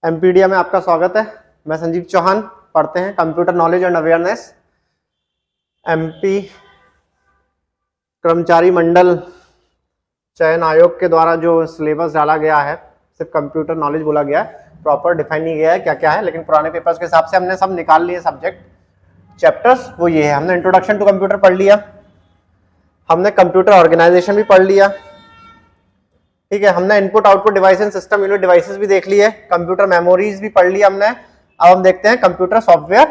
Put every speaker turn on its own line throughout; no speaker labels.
एमपीडिया में आपका स्वागत है। मैं संजीव चौहान, पढ़ते हैं computer knowledge and awareness. MP कर्मचारी मंडल चयन आयोग के द्वारा जो सिलेबस डाला गया है, सिर्फ कंप्यूटर नॉलेज बोला गया है, प्रॉपर डिफाइन नहीं गया है क्या क्या है, लेकिन पुराने पेपर्स के हिसाब से हमने सब निकाल लिए सब्जेक्ट चैप्टर्स। वो ये है, हमने इंट्रोडक्शन टू कंप्यूटर पढ़ लिया, हमने कंप्यूटर ऑर्गेनाइजेशन भी पढ़ लिया, ठीक है, हमने input output device and system unit devices भी देख लिए, कंप्यूटर मेमोरीज भी पढ़ लिया हमने। अब हम देखते हैं कंप्यूटर सॉफ्टवेयर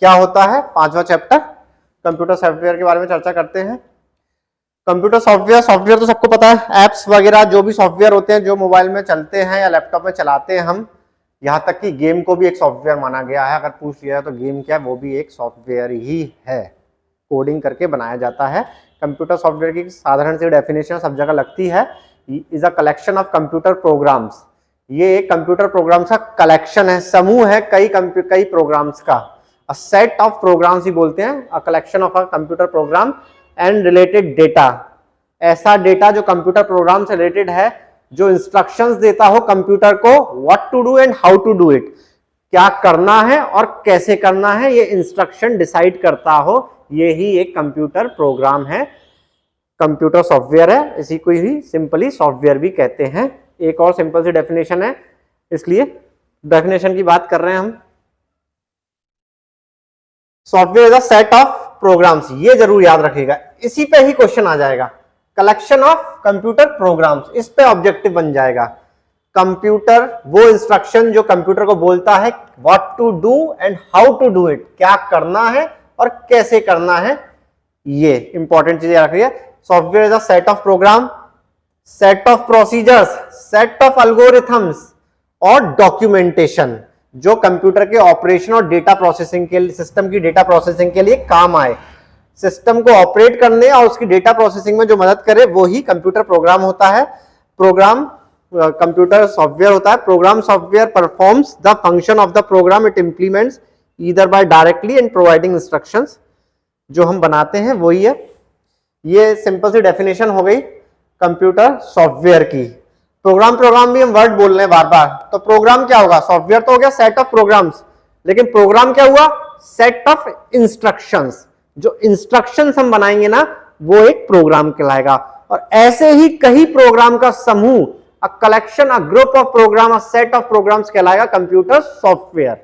क्या होता है, 5वां चैप्टर कंप्यूटर सॉफ्टवेयर के बारे में चर्चा करते हैं। कंप्यूटर सॉफ्टवेयर तो सबको पता है, एप्स वगैरह जो भी सॉफ्टवेयर होते हैं जो मोबाइल में चलते हैं या लैपटॉप में चलाते हैं हम, यहाँ तक कि गेम को भी एक सॉफ्टवेयर माना गया है। अगर पूछ लिया तो गेम क्या है, वो भी एक सॉफ्टवेयर ही है, कोडिंग करके बनाया जाता है। कंप्यूटर सॉफ्टवेयर की साधारण सी डेफिनेशन सब जगह लगती है, is a collection of computer programmes. ये एक कंप्यूटर प्रोग्राम्स का कलेक्शन है, समूह है कई प्रोग्राम्स का। अ सेट ऑफ प्रोग्राम्स ही बोलते हैं, a collection of a computer program and related data. ऐसा डेटा जो कंप्यूटर प्रोग्राम से रिलेटेड है, जो इंस्ट्रक्शंस देता हो कंप्यूटर को what to do and how to do it, क्या करना है और कैसे करना है, ये इंस्ट्रक्शन डिसाइड करता हो, ये ही एक कंप्यूटर प्रोग्राम है, कंप्यूटर सॉफ्टवेयर है। इसी को ही सिंपली सॉफ्टवेयर भी कहते हैं। एक और सिंपल सी डेफिनेशन है, इसलिए डेफिनेशन की बात कर रहे हैं हम। Software is a set of programs, ये जरूर याद रखिएगा, इसी पे ही क्वेश्चन आ जाएगा। कलेक्शन ऑफ कंप्यूटर प्रोग्राम्स, इस पे ऑब्जेक्टिव बन जाएगा। कंप्यूटर वो इंस्ट्रक्शन जो कंप्यूटर को बोलता है what to do and how to do it, क्या करना है और कैसे करना है, ये इंपॉर्टेंट चीजें याद रखिए। Software is a set of program, set of procedures, set of algorithms और डॉक्यूमेंटेशन जो कंप्यूटर के ऑपरेशन और डेटा प्रोसेसिंग के लिए, सिस्टम की डेटा प्रोसेसिंग के लिए काम आए, सिस्टम को ऑपरेट करने और उसकी डेटा प्रोसेसिंग में जो मदद करे वो ही कंप्यूटर प्रोग्राम होता है। प्रोग्राम कंप्यूटर सॉफ्टवेयर होता है। Program software performs the function of the program it implements either by directly and providing instructions. जो हम बनाते हैं वही है। ये सिंपल सी डेफिनेशन हो गई कंप्यूटर सॉफ्टवेयर की। प्रोग्राम भी हम वर्ड बोल रहे हैं बार बार, तो प्रोग्राम क्या होगा, सॉफ्टवेयर तो हो गया सेट ऑफ प्रोग्राम्स, लेकिन प्रोग्राम क्या हुआ, सेट ऑफ इंस्ट्रक्शंस। जो इंस्ट्रक्शंस हम बनाएंगे ना, वो एक प्रोग्राम कहलाएगा। और ऐसे ही कई प्रोग्राम का समूह, a collection, a group of program, a set of programs कहलाएगा कंप्यूटर सॉफ्टवेयर।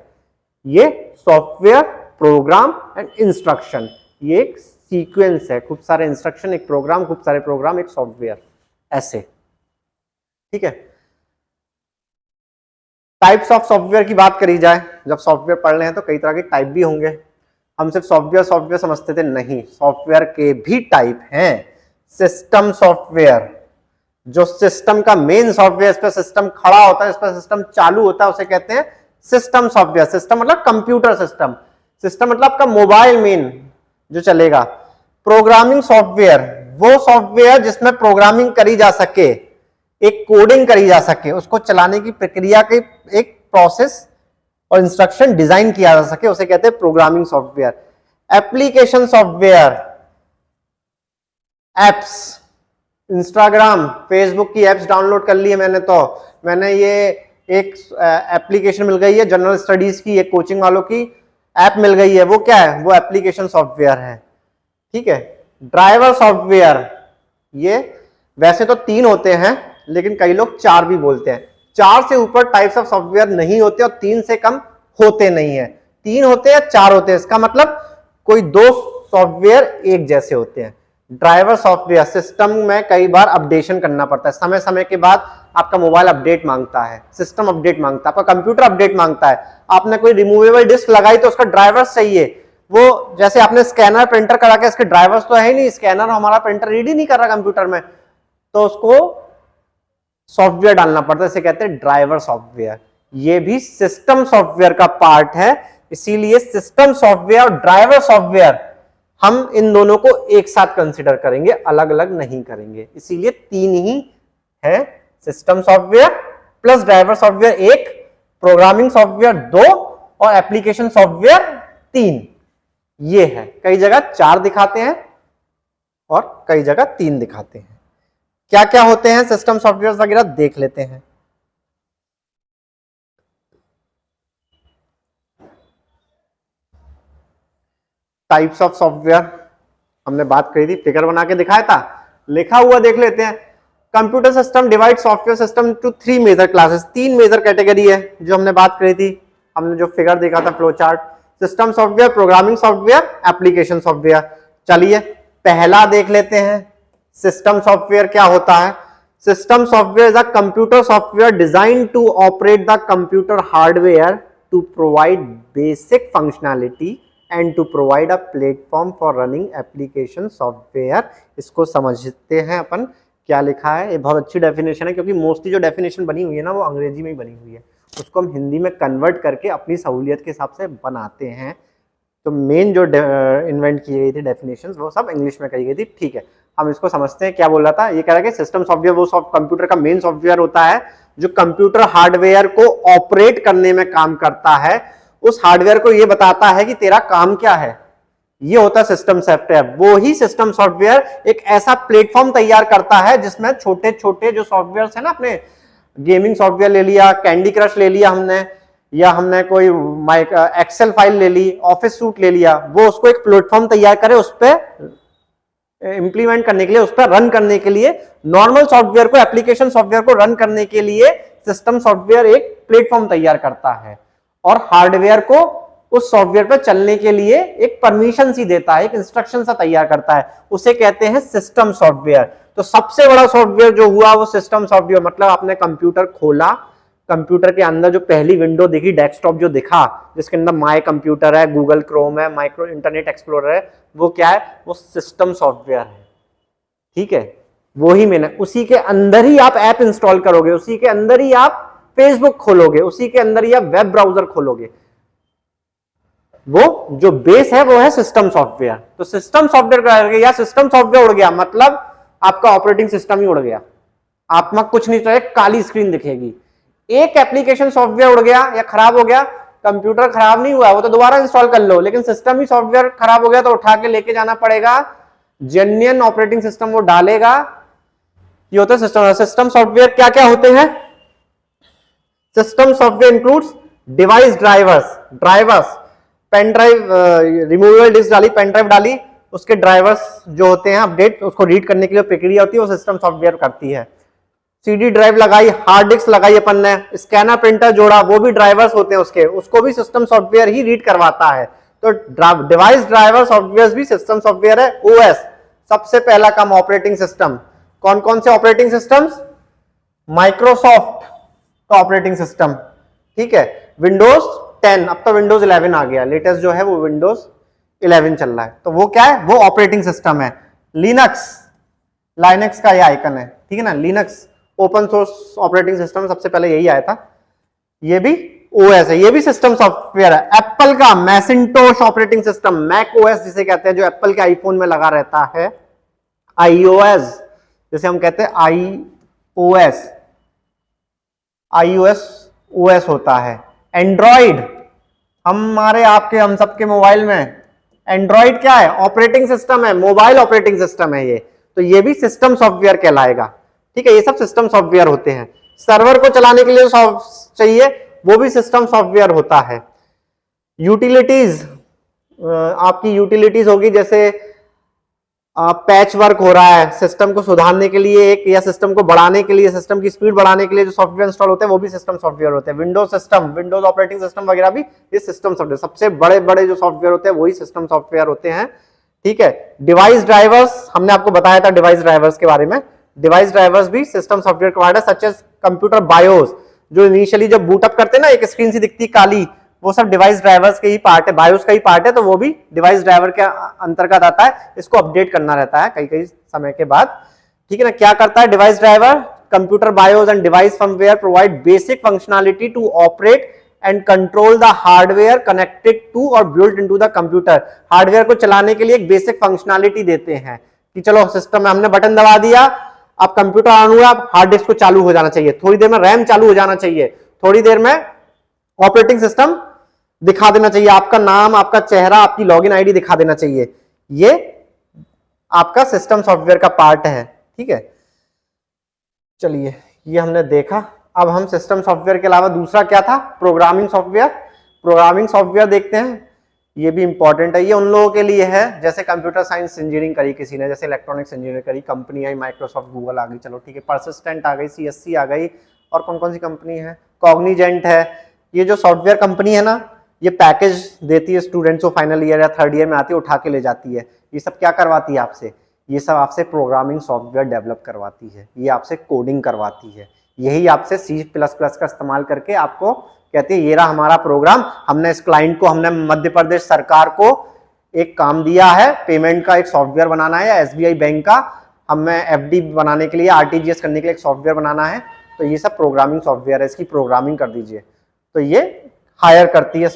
ये सॉफ्टवेयर, प्रोग्राम एंड इंस्ट्रक्शन, ये एक सीक्वेंस है, खूब सारे इंस्ट्रक्शन एक प्रोग्राम, खूब सारे प्रोग्राम एक सॉफ्टवेयर, ऐसे, ठीक है। टाइप्स ऑफ सॉफ्टवेयर की बात करी जाए, जब सॉफ्टवेयर पढ़ रहे हैं तो कई तरह के टाइप भी होंगे। हम सिर्फ सॉफ्टवेयर समझते थे, नहीं, सॉफ्टवेयर के भी टाइप हैं। सिस्टम सॉफ्टवेयर, जो सिस्टम का मेन सॉफ्टवेयर, इस पर सिस्टम खड़ा होता है, इस पर सिस्टम चालू होता है, उसे कहते हैं सिस्टम सॉफ्टवेयर। सिस्टम मतलब कंप्यूटर सिस्टम, सिस्टम मतलब आपका मोबाइल मेन जो चलेगा। प्रोग्रामिंग सॉफ्टवेयर, वो सॉफ्टवेयर जिसमें प्रोग्रामिंग करी जा सके, एक कोडिंग करी जा सके, उसको चलाने की प्रक्रिया की एक प्रोसेस और इंस्ट्रक्शन डिजाइन किया जा सके, उसे कहते हैं programming software. Application software, apps, Instagram, Facebook की एप्स डाउनलोड कर ली है मैंने, तो मैंने ये एक एप्लीकेशन मिल गई है जनरल स्टडीज की, एक कोचिंग वालों की ऐप मिल गई है, वो क्या है, वो एप्लीकेशन सॉफ्टवेयर है, ठीक है। ड्राइवर सॉफ्टवेयर, ये वैसे तो 3 होते हैं, लेकिन कई लोग 4 भी बोलते हैं। 4 से ऊपर टाइप्स ऑफ सॉफ्टवेयर नहीं होते और 3 से कम होते नहीं है। 3 होते हैं, 4 होते हैं, इसका मतलब कोई 2 सॉफ्टवेयर एक जैसे होते हैं। ड्राइवर सॉफ्टवेयर, सिस्टम में कई बार अपडेशन करना पड़ता है, समय समय के बाद आपका मोबाइल अपडेट मांगता है, सिस्टम अपडेट मांगता है, आपका कंप्यूटर अपडेट मांगता है। आपने कोई रिमूवेबल डिस्क लगाई तो उसका ड्राइवर्स चाहिए। वो जैसे आपने स्कैनर प्रिंटर करा के, इसके ड्राइवर्स तो है ही नहीं, स्कैनर हमारा प्रिंटर रीड ही नहीं कर रहा कंप्यूटर में, तो उसको सॉफ्टवेयर डालना पड़ता है, इसे कहते हैं ड्राइवर सॉफ्टवेयर। ये भी सिस्टम सॉफ्टवेयर का पार्ट है, इसीलिए सिस्टम सॉफ्टवेयर और ड्राइवर सॉफ्टवेयर हम इन दोनों को एक साथ कंसीडर करेंगे, अलग अलग नहीं करेंगे। इसीलिए 3 ही है, system software plus driver software 1, programming software 2 और एप्लीकेशन सॉफ्टवेयर 3। ये है, कई जगह 4 दिखाते हैं और कई जगह 3 दिखाते हैं। क्या क्या होते हैं सिस्टम सॉफ्टवेयर वगैरह देख लेते हैं। टाइप्स ऑफ सॉफ्टवेयर हमने बात करी थी, फिगर बना के दिखाया था, लिखा हुआ देख लेते हैं। Computer system divide software system to 3 major classes, 3 major category है जो हमने बात करी थी, हमने जो फिगर देखा था flow chart. System software, programming software, application software. चलिए पहला देख लेते हैं, सिस्टम सॉफ्टवेयर क्या होता है। System software is a computer software design to operate the computer hardware to provide basic functionality and to provide a platform for running application software. इसको समझते हैं अपन क्या लिखा है। ये बहुत अच्छी डेफिनेशन है क्योंकि मोस्टली जो डेफिनेशन बनी हुई है ना वो अंग्रेजी में ही बनी हुई है, उसको हम हिंदी में कन्वर्ट करके अपनी सहूलियत के हिसाब से बनाते हैं। तो मेन जो इन्वेंट की गई थी डेफिनेशंस वो सब इंग्लिश में कही गई थी। ठीक है, हम इसको समझते हैं क्या बोल रहा था। ये कह रहा है कि सिस्टम सॉफ्टवेयर वो कंप्यूटर का मेन सॉफ्टवेयर होता है जो कंप्यूटर हार्डवेयर को ऑपरेट करने में काम करता है। उस हार्डवेयर को ये बताता है कि तेरा काम क्या है, ये होता है सिस्टम सॉफ्टवेयर। वो ही सिस्टम सॉफ्टवेयर एक ऐसा प्लेटफॉर्म तैयार करता है जिसमें छोटे छोटे जो सॉफ्टवेयर है ना, अपने गेमिंग सॉफ्टवेयर ले लिया, कैंडी क्रश ले लिया हमने, या हमने कोई एक्सेल फाइल ले ली, ऑफिस सूट ले लिया, वो उसको एक प्लेटफॉर्म तैयार करे उस पर इंप्लीमेंट करने के लिए, उस पर रन करने के लिए। नॉर्मल सॉफ्टवेयर को, एप्लीकेशन सॉफ्टवेयर को रन करने के लिए सिस्टम सॉफ्टवेयर एक प्लेटफॉर्म तैयार करता है और हार्डवेयर को उस सॉफ्टवेयर पर चलने के लिए एक परमिशन सी देता है, एक इंस्ट्रक्शन सा तैयार करता है, उसे कहते हैं सिस्टम सॉफ्टवेयर। तो सबसे बड़ा सॉफ्टवेयर जो हुआ वो सिस्टम सॉफ्टवेयर, मतलब आपने कंप्यूटर खोला, कंप्यूटर के अंदर जो पहली विंडो दिखी, डेस्कटॉप जो दिखा, जिसके अंदर माय कंप्यूटर है, गूगल क्रोम है, माइक्रो इंटरनेट एक्सप्लोरर है, वो क्या है, वो सिस्टम सॉफ्टवेयर है। ठीक है, वो ही मैंने, उसी के अंदर ही आप ऐप इंस्टॉल करोगे, उसी के अंदर ही आप फेसबुक खोलोगे, उसी के अंदर ही आप वेब ब्राउजर खोलोगे। वो जो बेस है वो है सिस्टम सॉफ्टवेयर। तो सिस्टम सॉफ्टवेयर का या सिस्टम सॉफ्टवेयर उड़ गया मतलब आपका ऑपरेटिंग सिस्टम ही उड़ गया, आप में कुछ नहीं चाहिए, काली स्क्रीन दिखेगी। एक एप्लीकेशन सॉफ्टवेयर उड़ गया या खराब हो गया, कंप्यूटर खराब नहीं हुआ, वो तो दोबारा इंस्टॉल कर लो, लेकिन सिस्टम ही सॉफ्टवेयर खराब हो गया तो उठा के लेके जाना पड़ेगा, जेन्युइन ऑपरेटिंग सिस्टम वो डालेगा। ये होता है सिस्टम। सिस्टम सॉफ्टवेयर क्या क्या होते हैं? System software includes device drivers, pen drive, removable disk डाली, पेन ड्राइव डाली, उसके ड्राइवर्स जो होते हैं अपडेट, उसको रीड करने के लिए प्रक्रिया होती है, वो सिस्टम सॉफ्टवेयर करती है। सीडी ड्राइव लगाई, हार्ड डिस्क लगाई अपन ने, स्कैनर प्रिंटर जोड़ा, वो भी ड्राइवर्स होते हैं उसके, उसको भी सिस्टम सॉफ्टवेयर ही रीड करवाता है। तो डिवाइस ड्राइवर सॉफ्टवेयर भी सिस्टम सॉफ्टवेयर है। ओएस, सबसे पहला काम ऑपरेटिंग सिस्टम। कौन कौन से ऑपरेटिंग सिस्टम्स? माइक्रोसॉफ्ट का ऑपरेटिंग सिस्टम, ठीक है, विंडोज 10, अब तो विंडोज 11 आ गया, लेटेस्ट जो है वो विंडोज 11 चल रहा है, तो वो क्या है, वो ऑपरेटिंग सिस्टम है। लाइनक्स का ये आइकन है, ठीक है ना, Linux open source operating system, सबसे पहले यही आया था, ये भी ओएस है, ये भी सिस्टम सॉफ्टवेयर है। एप्पल का मैसिंटोश ऑपरेटिंग सिस्टम, मैक ओएस जिसे कहते हैं, जो एप्पल के आईफोन में लगा रहता है। आईओएस जिसे हम कहते हैं आईओएस ओएस होता है। एंड्रॉइड, हमारे आपके हम सबके मोबाइल में एंड्रॉइड क्या है, ऑपरेटिंग सिस्टम है, मोबाइल ऑपरेटिंग सिस्टम है ये, तो ये भी सिस्टम सॉफ्टवेयर कहलाएगा। ठीक है, ये सब सिस्टम सॉफ्टवेयर होते हैं। सर्वर को चलाने के लिए चाहिए, वो भी सिस्टम सॉफ्टवेयर होता है। यूटिलिटीज, आपकी यूटिलिटीज होगी, जैसे पैच वर्क हो रहा है, सिस्टम को सुधारने के लिए एक, या सिस्टम को बढ़ाने के लिए, सिस्टम की स्पीड बढ़ाने के लिए जो सॉफ्टवेयर इंस्टॉल होते हैं वो भी सिस्टम सॉफ्टवेयर होते हैं। Windows system, Windows operating system वगैरह भी ये सिस्टम सॉफ्टवेयर, सबसे बड़े बड़े जो सॉफ्टवेयर होते हैं वही सिस्टम सॉफ्टवेयर होते हैं। ठीक है, डिवाइस ड्राइवर्स, हमने आपको बताया था डिवाइस ड्राइवर्स के बारे में। डिवाइस ड्राइवर्स भी system software provider, such as computer BIOS, जो इनिशियली जब बूटअप करते हैं ना, एक स्क्रीन सी दिखती काली, वो सब डिवाइस ड्राइवर्स के ही पार्ट है, बायोस का ही पार्ट है, तो वो भी डिवाइस ड्राइवर के अंतर्गत आता है। इसको अपडेट करना रहता है कई कई समय के बाद। ठीक है ना, क्या करता है device driver? Computer BIOS and device firmware provide basic functionality to operate and control the hardware connected to और built into the computer. Hardware को चलाने के लिए एक बेसिक फंक्शनैलिटी देते हैं कि चलो सिस्टम में हमने बटन दबा दिया, अब कंप्यूटर ऑन हुआ, हार्ड डिस्क को चालू हो जाना चाहिए, थोड़ी देर में रैम चालू हो जाना चाहिए, थोड़ी देर में ऑपरेटिंग सिस्टम दिखा देना चाहिए, आपका नाम, आपका चेहरा, आपकी लॉगिन आईडी दिखा देना चाहिए। ये आपका सिस्टम सॉफ्टवेयर का पार्ट है। ठीक है, चलिए ये हमने देखा। अब हम सिस्टम सॉफ्टवेयर के अलावा दूसरा क्या था, प्रोग्रामिंग सॉफ्टवेयर। प्रोग्रामिंग सॉफ्टवेयर देखते हैं। ये भी इंपॉर्टेंट है। ये उन लोगों के लिए है जैसे कंप्यूटर साइंस इंजीनियरिंग करी किसी ने, जैसे इलेक्ट्रॉनिक्स इंजीनियरिंग करी, कंपनी आई माइक्रोसॉफ्ट, गूगल आ गई, चलो ठीक है, परसिस्टेंट आ गई, सीएससी आ गई, और कौन कौन सी कंपनी है, कॉग्निजेंट है। ये जो सॉफ्टवेयर कंपनी है ना, ये पैकेज देती है स्टूडेंट्स को, फाइनल ईयर या थर्ड ईयर में आती है, उठा के ले जाती है। ये सब क्या करवाती है आपसे, ये सब आपसे प्रोग्रामिंग सॉफ्टवेयर डेवलप करवाती है, ये आपसे कोडिंग करवाती है, यही आपसे C++ का इस्तेमाल करके आपको कहती है ये रहा हमारा प्रोग्राम, हमने इस क्लाइंट को, हमने मध्य प्रदेश सरकार को एक काम दिया है, पेमेंट का एक सॉफ्टवेयर बनाना है, या SBI बैंक का हमें FD बनाने के लिए, RTGS करने के लिए एक सॉफ्टवेयर बनाना है, तो ये सब प्रोग्रामिंग सॉफ्टवेयर है, इसकी प्रोग्रामिंग कर दीजिए। तो ये हायर करती है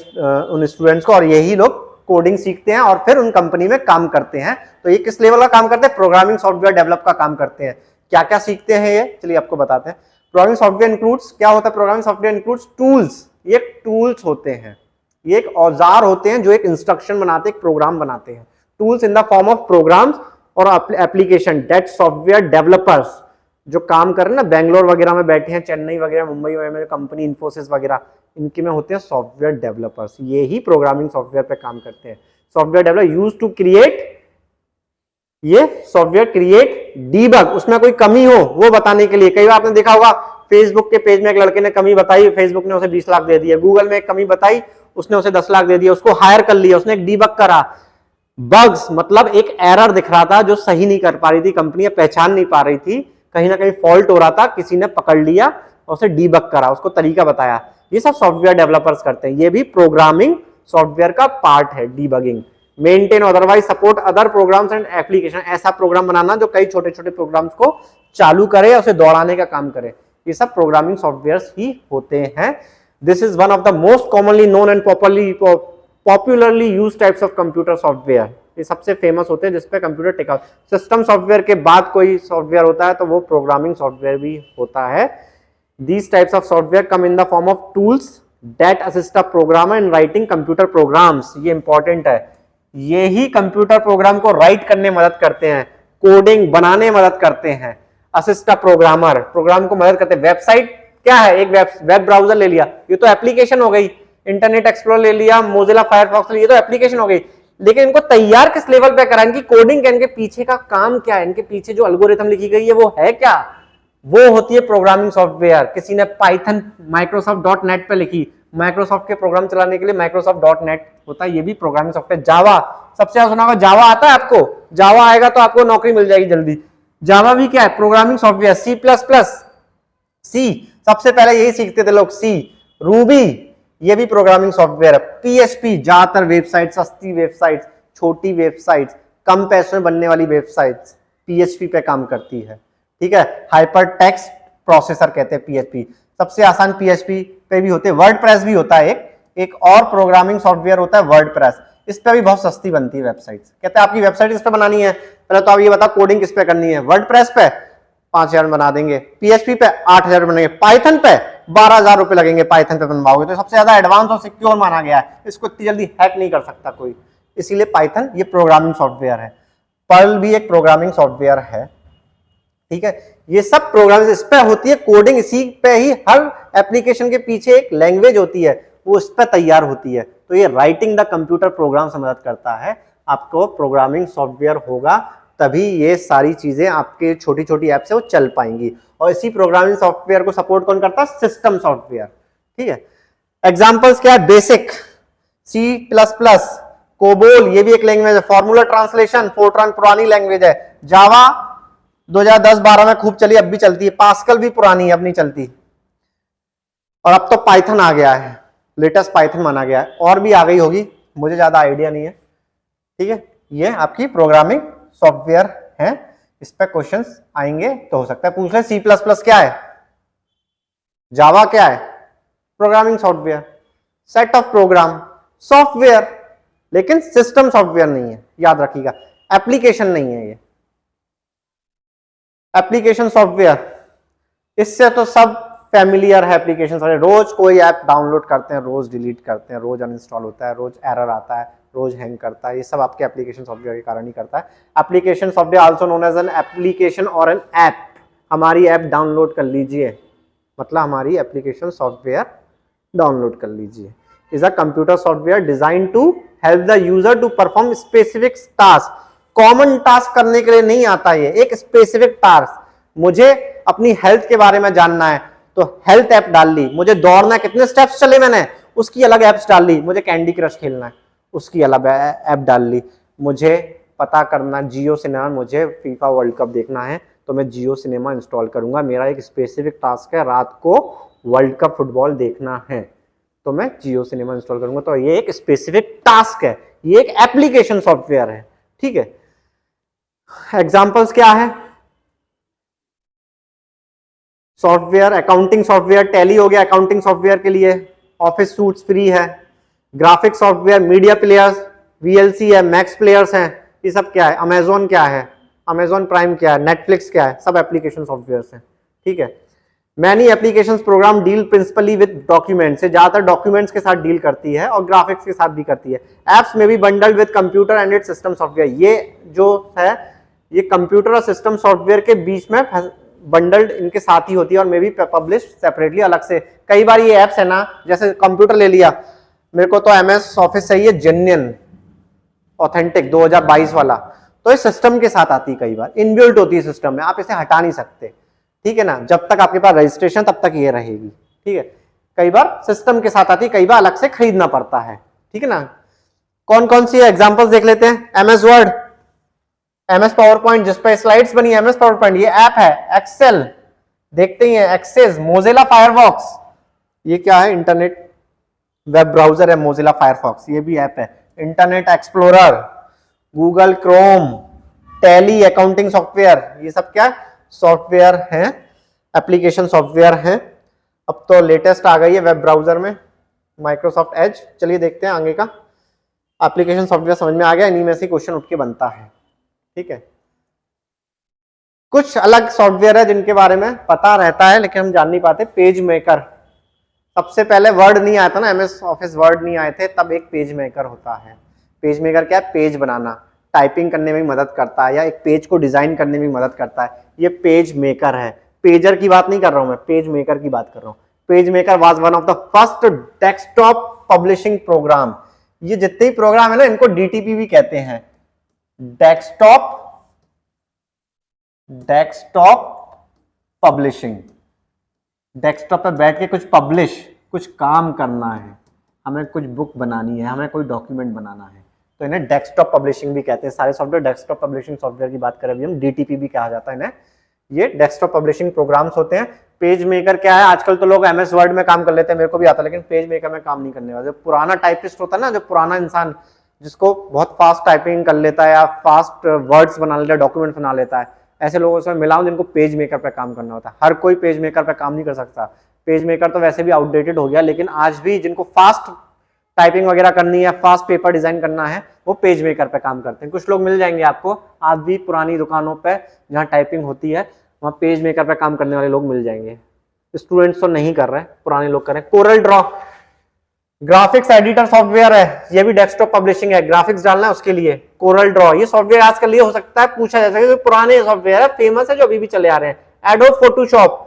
उन स्टूडेंट्स को, और यही लोग कोडिंग सीखते हैं और फिर उन कंपनी में काम करते हैं। तो ये किस लेवल का काम करते हैं, प्रोग्रामिंग सॉफ्टवेयर डेवलप का काम करते हैं। क्या क्या सीखते हैं ये, चलिए आपको बताते हैं। प्रोग्रामिंग सॉफ्टवेयर इंक्लूड्स, क्या होता है प्रोग्रामिंग सॉफ्टवेयर इंक्लूड्स, टूल्स। ये टूल्स होते हैं, ये एक औजार होते हैं जो एक इंस्ट्रक्शन बनाते हैं, एक प्रोग्राम बनाते हैं। Tools in the form of programs और एप्लीकेशन दैट सॉफ्टवेयर डेवलपर्स, जो काम कर रहे हैं ना, बेंगलोर वगैरह में बैठे हैं, चेन्नई वगैरह, मुंबई में कंपनी इन्फोसिस वगैरह, इनके में होते हैं सॉफ्टवेयर डेवलपर्स, ये ही प्रोग्रामिंग सॉफ्टवेयर पे काम करते हैं। Software developer use to create, ये सॉफ्टवेयर क्रिएट डीबग, उसमें कोई कमी हो वो बताने के लिए। कई बार आपने देखा होगा फेसबुक के पेज में एक लड़के ने कमी बताई, फेसबुक ने उसे 20 लाख दे दिया, गूगल में एक कमी बताई, उसने उसे 10 लाख दे दिया, उसको हायर कर लिया, उसने एक डीबग करा। बग्स मतलब एक एरर दिख रहा था जो सही नहीं कर पा रही थी कंपनी, पहचान नहीं पा रही थी, कहीं ना कहीं फॉल्ट हो रहा था, किसी ने पकड़ लिया और उसे डीबग करा, उसको तरीका बताया। ये सब सॉफ्टवेयर डेवलपर्स करते हैं, ये भी प्रोग्रामिंग सॉफ्टवेयर का पार्ट है, debugging. Maintain otherwise support other programs and application, ऐसा प्रोग्राम बनाना जो कई छोटे छोटे प्रोग्राम्स को चालू करे या उसे दौड़ाने का काम करे, ये सब प्रोग्रामिंग सॉफ्टवेयर्स ही होते हैं। This is one of the most commonly known and popularly used types of computer software, ये सबसे फेमस होते हैं जिसपे कंप्यूटर टिका। सिस्टम सॉफ्टवेयर के बाद कोई सॉफ्टवेयर होता है तो वो प्रोग्रामिंग सॉफ्टवेयर भी होता है। These types of software come in the form of tools that assist a programmer in writing computer programs, ये इंपॉर्टेंट है, ये ही कंप्यूटर प्रोग्राम को राइट करने में मदद करते हैं, कोडिंग बनाने में मदद करते हैं। असिस्ट अ प्रोग्रामर, प्रोग्राम को मदद करते हैं। वेबसाइट क्या है, एक वेब ब्राउजर ले लिया, ये तो एप्लीकेशन हो गई, इंटरनेट एक्सप्लोरर ले लिया, मोजिला फायरफॉक्स ले लिया, ये तो एप्लीकेशन हो गई, लेकिन इनको तैयार किस लेवल पे करा, इनकी कोडिंग क्या, इनके पीछे का काम क्या है, इनके पीछे जो एल्गोरिथम लिखी गई है वो है क्या, वो होती है प्रोग्रामिंग सॉफ्टवेयर। किसी ने पाइथन माइक्रोसॉफ्ट.नेट पे लिखी, माइक्रोसॉफ्ट के प्रोग्राम चलाने के लिए माइक्रोसॉफ्ट.नेट होता है, ये भी प्रोग्रामिंग सॉफ्टवेयर। जावा, सबसे ज्यादा सुना होगा, जावा आता है आपको, जावा आएगा तो आपको नौकरी मिल जाएगी जल्दी। जावा भी क्या है, प्रोग्रामिंग सॉफ्टवेयर। सी सबसे पहले यही सीखते थे लोग, सी। रूबी, ये भी प्रोग्रामिंग सॉफ्टवेयर है। PHP, ज्यादातर वेबसाइट, सस्ती वेबसाइट, छोटी वेबसाइट, कम पैसों में बनने वाली वेबसाइट PHP पे काम करती है, ठीक है। हाइपर टेक्स्ट प्रोसेसर कहते हैं PHP, सबसे आसान PHP पे भी होते हैं। वर्डप्रेस भी होता है, एक और प्रोग्रामिंग सॉफ्टवेयर होता है वर्डप्रेस, इस पे भी बहुत सस्ती बनती है वेबसाइट्स। कहते हैं आपकी वेबसाइट इस पे बनानी है, पहले तो आप ये बताओ कोडिंग किस पे करनी है, वर्डप्रेस पे 5,000 बना देंगे, PHP पे 8,000 बनेंगे, पाइथन पे 12,000 रुपए लगेंगे, पाइथन पे बनवाओगे तो सबसे ज्यादा एडवांस और सिक्योर माना गया है, इसको इतनी जल्दी हैक नहीं कर सकता कोई, इसीलिए पाइथन ये प्रोग्रामिंग सॉफ्टवेयर है। पर्ल भी एक प्रोग्रामिंग सॉफ्टवेयर है, ठीक है। ये सब प्रोग्रामिंग इस पे होती है, कोडिंग इसी पे ही, हर एप्लीकेशन के पीछे एक लैंग्वेज होती है, वो इस पे तैयार होती है। तो ये राइटिंग द कंप्यूटर प्रोग्राम से मदद करता है। आपको प्रोग्रामिंग सॉफ्टवेयर होगा तभी ये सारी चीजें आपके छोटी छोटी ऐप से वो चल पाएंगी, और इसी प्रोग्रामिंग सॉफ्टवेयर को सपोर्ट कौन करता है, सिस्टम सॉफ्टवेयर, ठीक है। एग्जांपल्स क्या है, बेसिक, C++, कोबोल, ये भी एक लैंग्वेज है। फॉर्मूला ट्रांसलेशन, फोर्ट्रान पुरानी लैंग्वेज है। जावा 2010-12 में खूब चली, अब भी चलती है। पास्कल भी पुरानी है, अब नहीं चलती। और अब तो पाइथन आ गया है, लेटेस्ट पाइथन माना गया है, और भी आ गई होगी, मुझे ज्यादा आइडिया नहीं है, ठीक है। ये आपकी प्रोग्रामिंग सॉफ्टवेयर है, इस पे क्वेश्चंस आएंगे तो हो सकता है पूछ ले। C++ क्या है, जावा क्या है, programming software, set of program software, लेकिन सिस्टम सॉफ्टवेयर नहीं है, याद रखिएगा। एप्लीकेशन नहीं है ये, एप्लीकेशन सॉफ्टवेयर, इससे तो सब फैमिलियर है। एप्लीकेशन रोज कोई ऐप डाउनलोड करते हैं, रोज डिलीट करते हैं, रोज अनइंस्टॉल होता है, रोज एरर आता है, रोज हैंग करता है, ये सब आपके एप्लीकेशन सॉफ्टवेयर के कारण ही करता है। Application software also known as an application और एन ऐप, हमारी ऐप डाउनलोड कर लीजिए, मतलब हमारी एप्लीकेशन सॉफ्टवेयर डाउनलोड कर लीजिए। Is a computer software design to help the user to perform specific task. Common task करने के लिए नहीं आता, ये एक स्पेसिफिक टास्क। मुझे अपनी हेल्थ के बारे में जानना है तो हेल्थ ऐप डाल ली, मुझे दौड़ना कितने स्टेप्स चले मैंने उसकी अलग एप्स डाल ली, मुझे कैंडी क्रश खेलना है उसकी अलग ऐप डाल ली, मुझे पता करना जियो सिनेमा, मुझे फीफा वर्ल्ड कप देखना है तो मैं जियो सिनेमा इंस्टॉल करूंगा, मेरा एक स्पेसिफिक टास्क है रात को वर्ल्ड कप फुटबॉल देखना है तो मैं जियो सिनेमा इंस्टॉल करूंगा। तो ये एक स्पेसिफिक टास्क है, ये एक एप्लीकेशन सॉफ्टवेयर है, ठीक है। एग्जांपल्स क्या है? सॉफ्टवेयर, अकाउंटिंग सॉफ्टवेयर, टैली हो गया अकाउंटिंग सॉफ्टवेयर के लिए, ऑफिस सूट्स फ्री है, graphic software, media players, VLC है, मैक्स प्लेयर्स हैं, ये सब क्या है? अमेजोन क्या है, अमेजोन प्राइम क्या है, नेटफ्लिक्स क्या है, सब एप्लीकेशन सॉफ्टवेयर्स हैं, ठीक है। Many applications program deal principally with documents, से ज्यादातर डॉक्यूमेंट्स के साथ डील करती है और ग्राफिक्स के साथ भी करती है। एप्स में भी bundled with computer and it's system software, ये जो है ये कंप्यूटर और सिस्टम सॉफ्टवेयर के बीच में बंडल्ड इनके साथ ही होती है और मे बी पब्लिश सेपरेटली अलग से। कई बार ये एप्स है ना, जैसे कंप्यूटर ले लिया, मेरे को तो एमएस ऑफिस चाहिए जेन्युइन ऑथेंटिक 2022 वाला, तो ये सिस्टम के साथ आती है, कई बार इनबिल्ट होती है सिस्टम में, आप इसे हटा नहीं सकते, ठीक है ना, जब तक आपके पास रजिस्ट्रेशन तब तक ये रहेगी, ठीक है। कई बार सिस्टम के साथ आती है, कई बार अलग से खरीदना पड़ता है, ठीक है ना। कौन कौन सी एग्जांपल्स देख लेते हैं? MS word, MS power point जिसपे स्लाइड्स बनी है, एमएस पावर पॉइंट ये ऐप है, एक्सेल देखते ही है, एक्सेस, मोजिला फायरफॉक्स, ये क्या है? इंटरनेट वेब ब्राउजर है मोजिला फायरफॉक्स, ये भी ऐप है। Internet explorer, Google Chrome, tally accounting software, ये सब क्या सॉफ्टवेयर हैं, एप्लीकेशन सॉफ्टवेयर हैं। अब तो लेटेस्ट आ गई है वेब ब्राउजर में माइक्रोसॉफ्ट एज। चलिए देखते हैं आगे का। एप्लीकेशन सॉफ्टवेयर समझ में आ गया, इन्हीं में से क्वेश्चन उठ के बनता है, ठीक है। कुछ अलग सॉफ्टवेयर है जिनके बारे में पता रहता है लेकिन हम जान नहीं पाते। पेज मेकर, सबसे पहले वर्ड नहीं आया था ना, एमएस ऑफिस वर्ड नहीं आए थे तब एक पेज मेकर होता है। पेज मेकर क्या है? पेज बनाना, टाइपिंग करने में मदद करता है या एक पेज को डिजाइन करने में मदद करता है, ये पेज मेकर है। पेजर की बात नहीं कर रहा हूं मैं, पेज मेकर की बात कर रहा हूं। PageMaker was one of the first desktop publishing program. ये जितने ही प्रोग्राम है ना इनको डीटीपी भी कहते हैं, डेस्कटॉप पब्लिशिंग। डेस्कटॉप पे बैठ के कुछ कुछ काम करना है, हमें कुछ बुक बनानी है, हमें कोई डॉक्यूमेंट बनाना है, तो इन्हें डेस्कटॉप पब्लिशिंग भी कहते हैं। सारे सॉफ्टवेयर डेस्कटॉप पब्लिशिंग सॉफ्टवेयर की बात करें अभी हम, डीटीपी भी कहा जाता है इन्हें। ये डेस्कटॉप पब्लिशिंग प्रोग्राम्स होते हैं। पेज मेकर क्या है? आजकल तो लोग एमएस वर्ड में काम कर लेते हैं, मेरे को भी आता है, लेकिन पेज मेकर में काम नहीं करने वाले। जो पुराना टाइपिस्ट होता है ना, जो पुराना इंसान जिसको बहुत फास्ट टाइपिंग कर लेता है या फास्ट वर्ड्स बना लेता है, डॉक्यूमेंट बना लेता है, ऐसे लोगों से मिला हूं जिनको पेज मेकर पे काम करना होता है। हर कोई पेज मेकर पे काम नहीं कर सकता, पेज मेकर तो वैसे भी आउटडेटेड हो गया, लेकिन आज भी जिनको फास्ट टाइपिंग वगैरह करनी है, फास्ट पेपर डिजाइन करना है, वो पेज मेकर पे काम करते हैं। कुछ लोग मिल जाएंगे आपको आज भी पुरानी दुकानों पे जहाँ टाइपिंग होती है, वहाँ पेज मेकर पे काम करने वाले लोग मिल जाएंगे। स्टूडेंट्स तो नहीं कर रहे, पुराने लोग कर रहे हैं। Corel Draw graphics editor software है, ये भी डेस्कटॉप पब्लिशिंग है, ग्राफिक्स डालना है उसके लिए। कोरल ड्रॉ ये सॉफ्टवेयर आजकल ये हो सकता है पूछा जा सके, पुराने सॉफ्टवेयर है, फेमस है, जो अभी भी चले आ रहे हैं। Adobe Photoshop,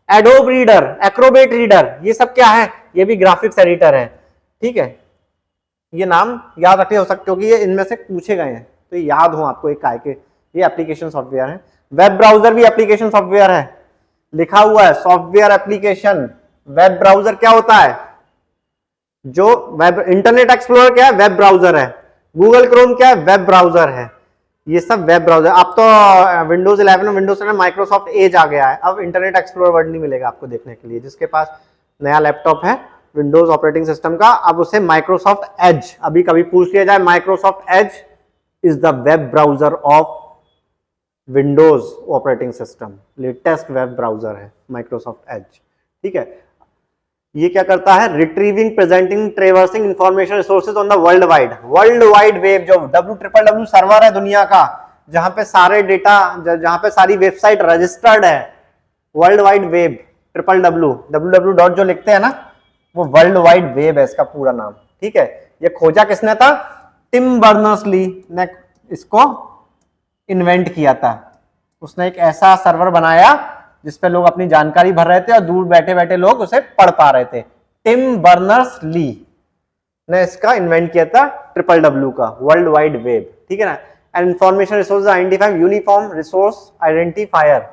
adobe reader, Acrobat reader, ये सब क्या है? ये भी ग्राफिक्स एडिटर है, ठीक है। ये नाम याद रखे हो सकते, क्योंकि ये इनमें से पूछे गए हैं तो याद हो आपको एक काय के। ये एप्लीकेशन सॉफ्टवेयर है। वेब ब्राउजर भी एप्लीकेशन सॉफ्टवेयर है, लिखा हुआ है सॉफ्टवेयर एप्लीकेशन। वेब ब्राउजर क्या होता है? जो वेब, इंटरनेट एक्सप्लोरर क्या है? वेब ब्राउजर है। गूगल क्रोम क्या है? वेब ब्राउजर है। ये सब वेब ब्राउजर। अब तो विंडोज 11 और विंडोज 7 माइक्रोसॉफ्ट एज आ गया है, अब इंटरनेट एक्सप्लोरर वर्ड नहीं मिलेगा आपको देखने के लिए। जिसके पास नया लैपटॉप है विंडोज ऑपरेटिंग सिस्टम का, अब उसे माइक्रोसॉफ्ट एज, अभी कभी पूछ लिया जाए, Microsoft Edge is the web browser of Windows operating system. Latest web browser है माइक्रोसॉफ्ट एज, ठीक है। ये क्या करता है? Retrieving, presenting, traversing information resources on the world wide web, जो WWW सर्वर है दुनिया का, जहां पे सारे डेटा, जहां पे सारी वेबसाइट रजिस्टर्ड है। वर्ल्ड वाइड वेब, www जो लिखते हैं ना, वो वर्ल्ड वाइड वेब है इसका पूरा नाम, ठीक है। ये खोजा किसने था? टिम बर्नर्स-ली ने इसको इन्वेंट किया था। उसने एक ऐसा सर्वर बनाया जिसपे लोग अपनी जानकारी भर रहे थे और दूर बैठे बैठे लोग उसे पढ़ पा रहे थे। टिम बर्नर्स-ली, ने इसका इन्वेंट किया था WWW का, वर्ल्ड वाइड वेब, ठीक है ना। And information resource identify uniform resource identifier,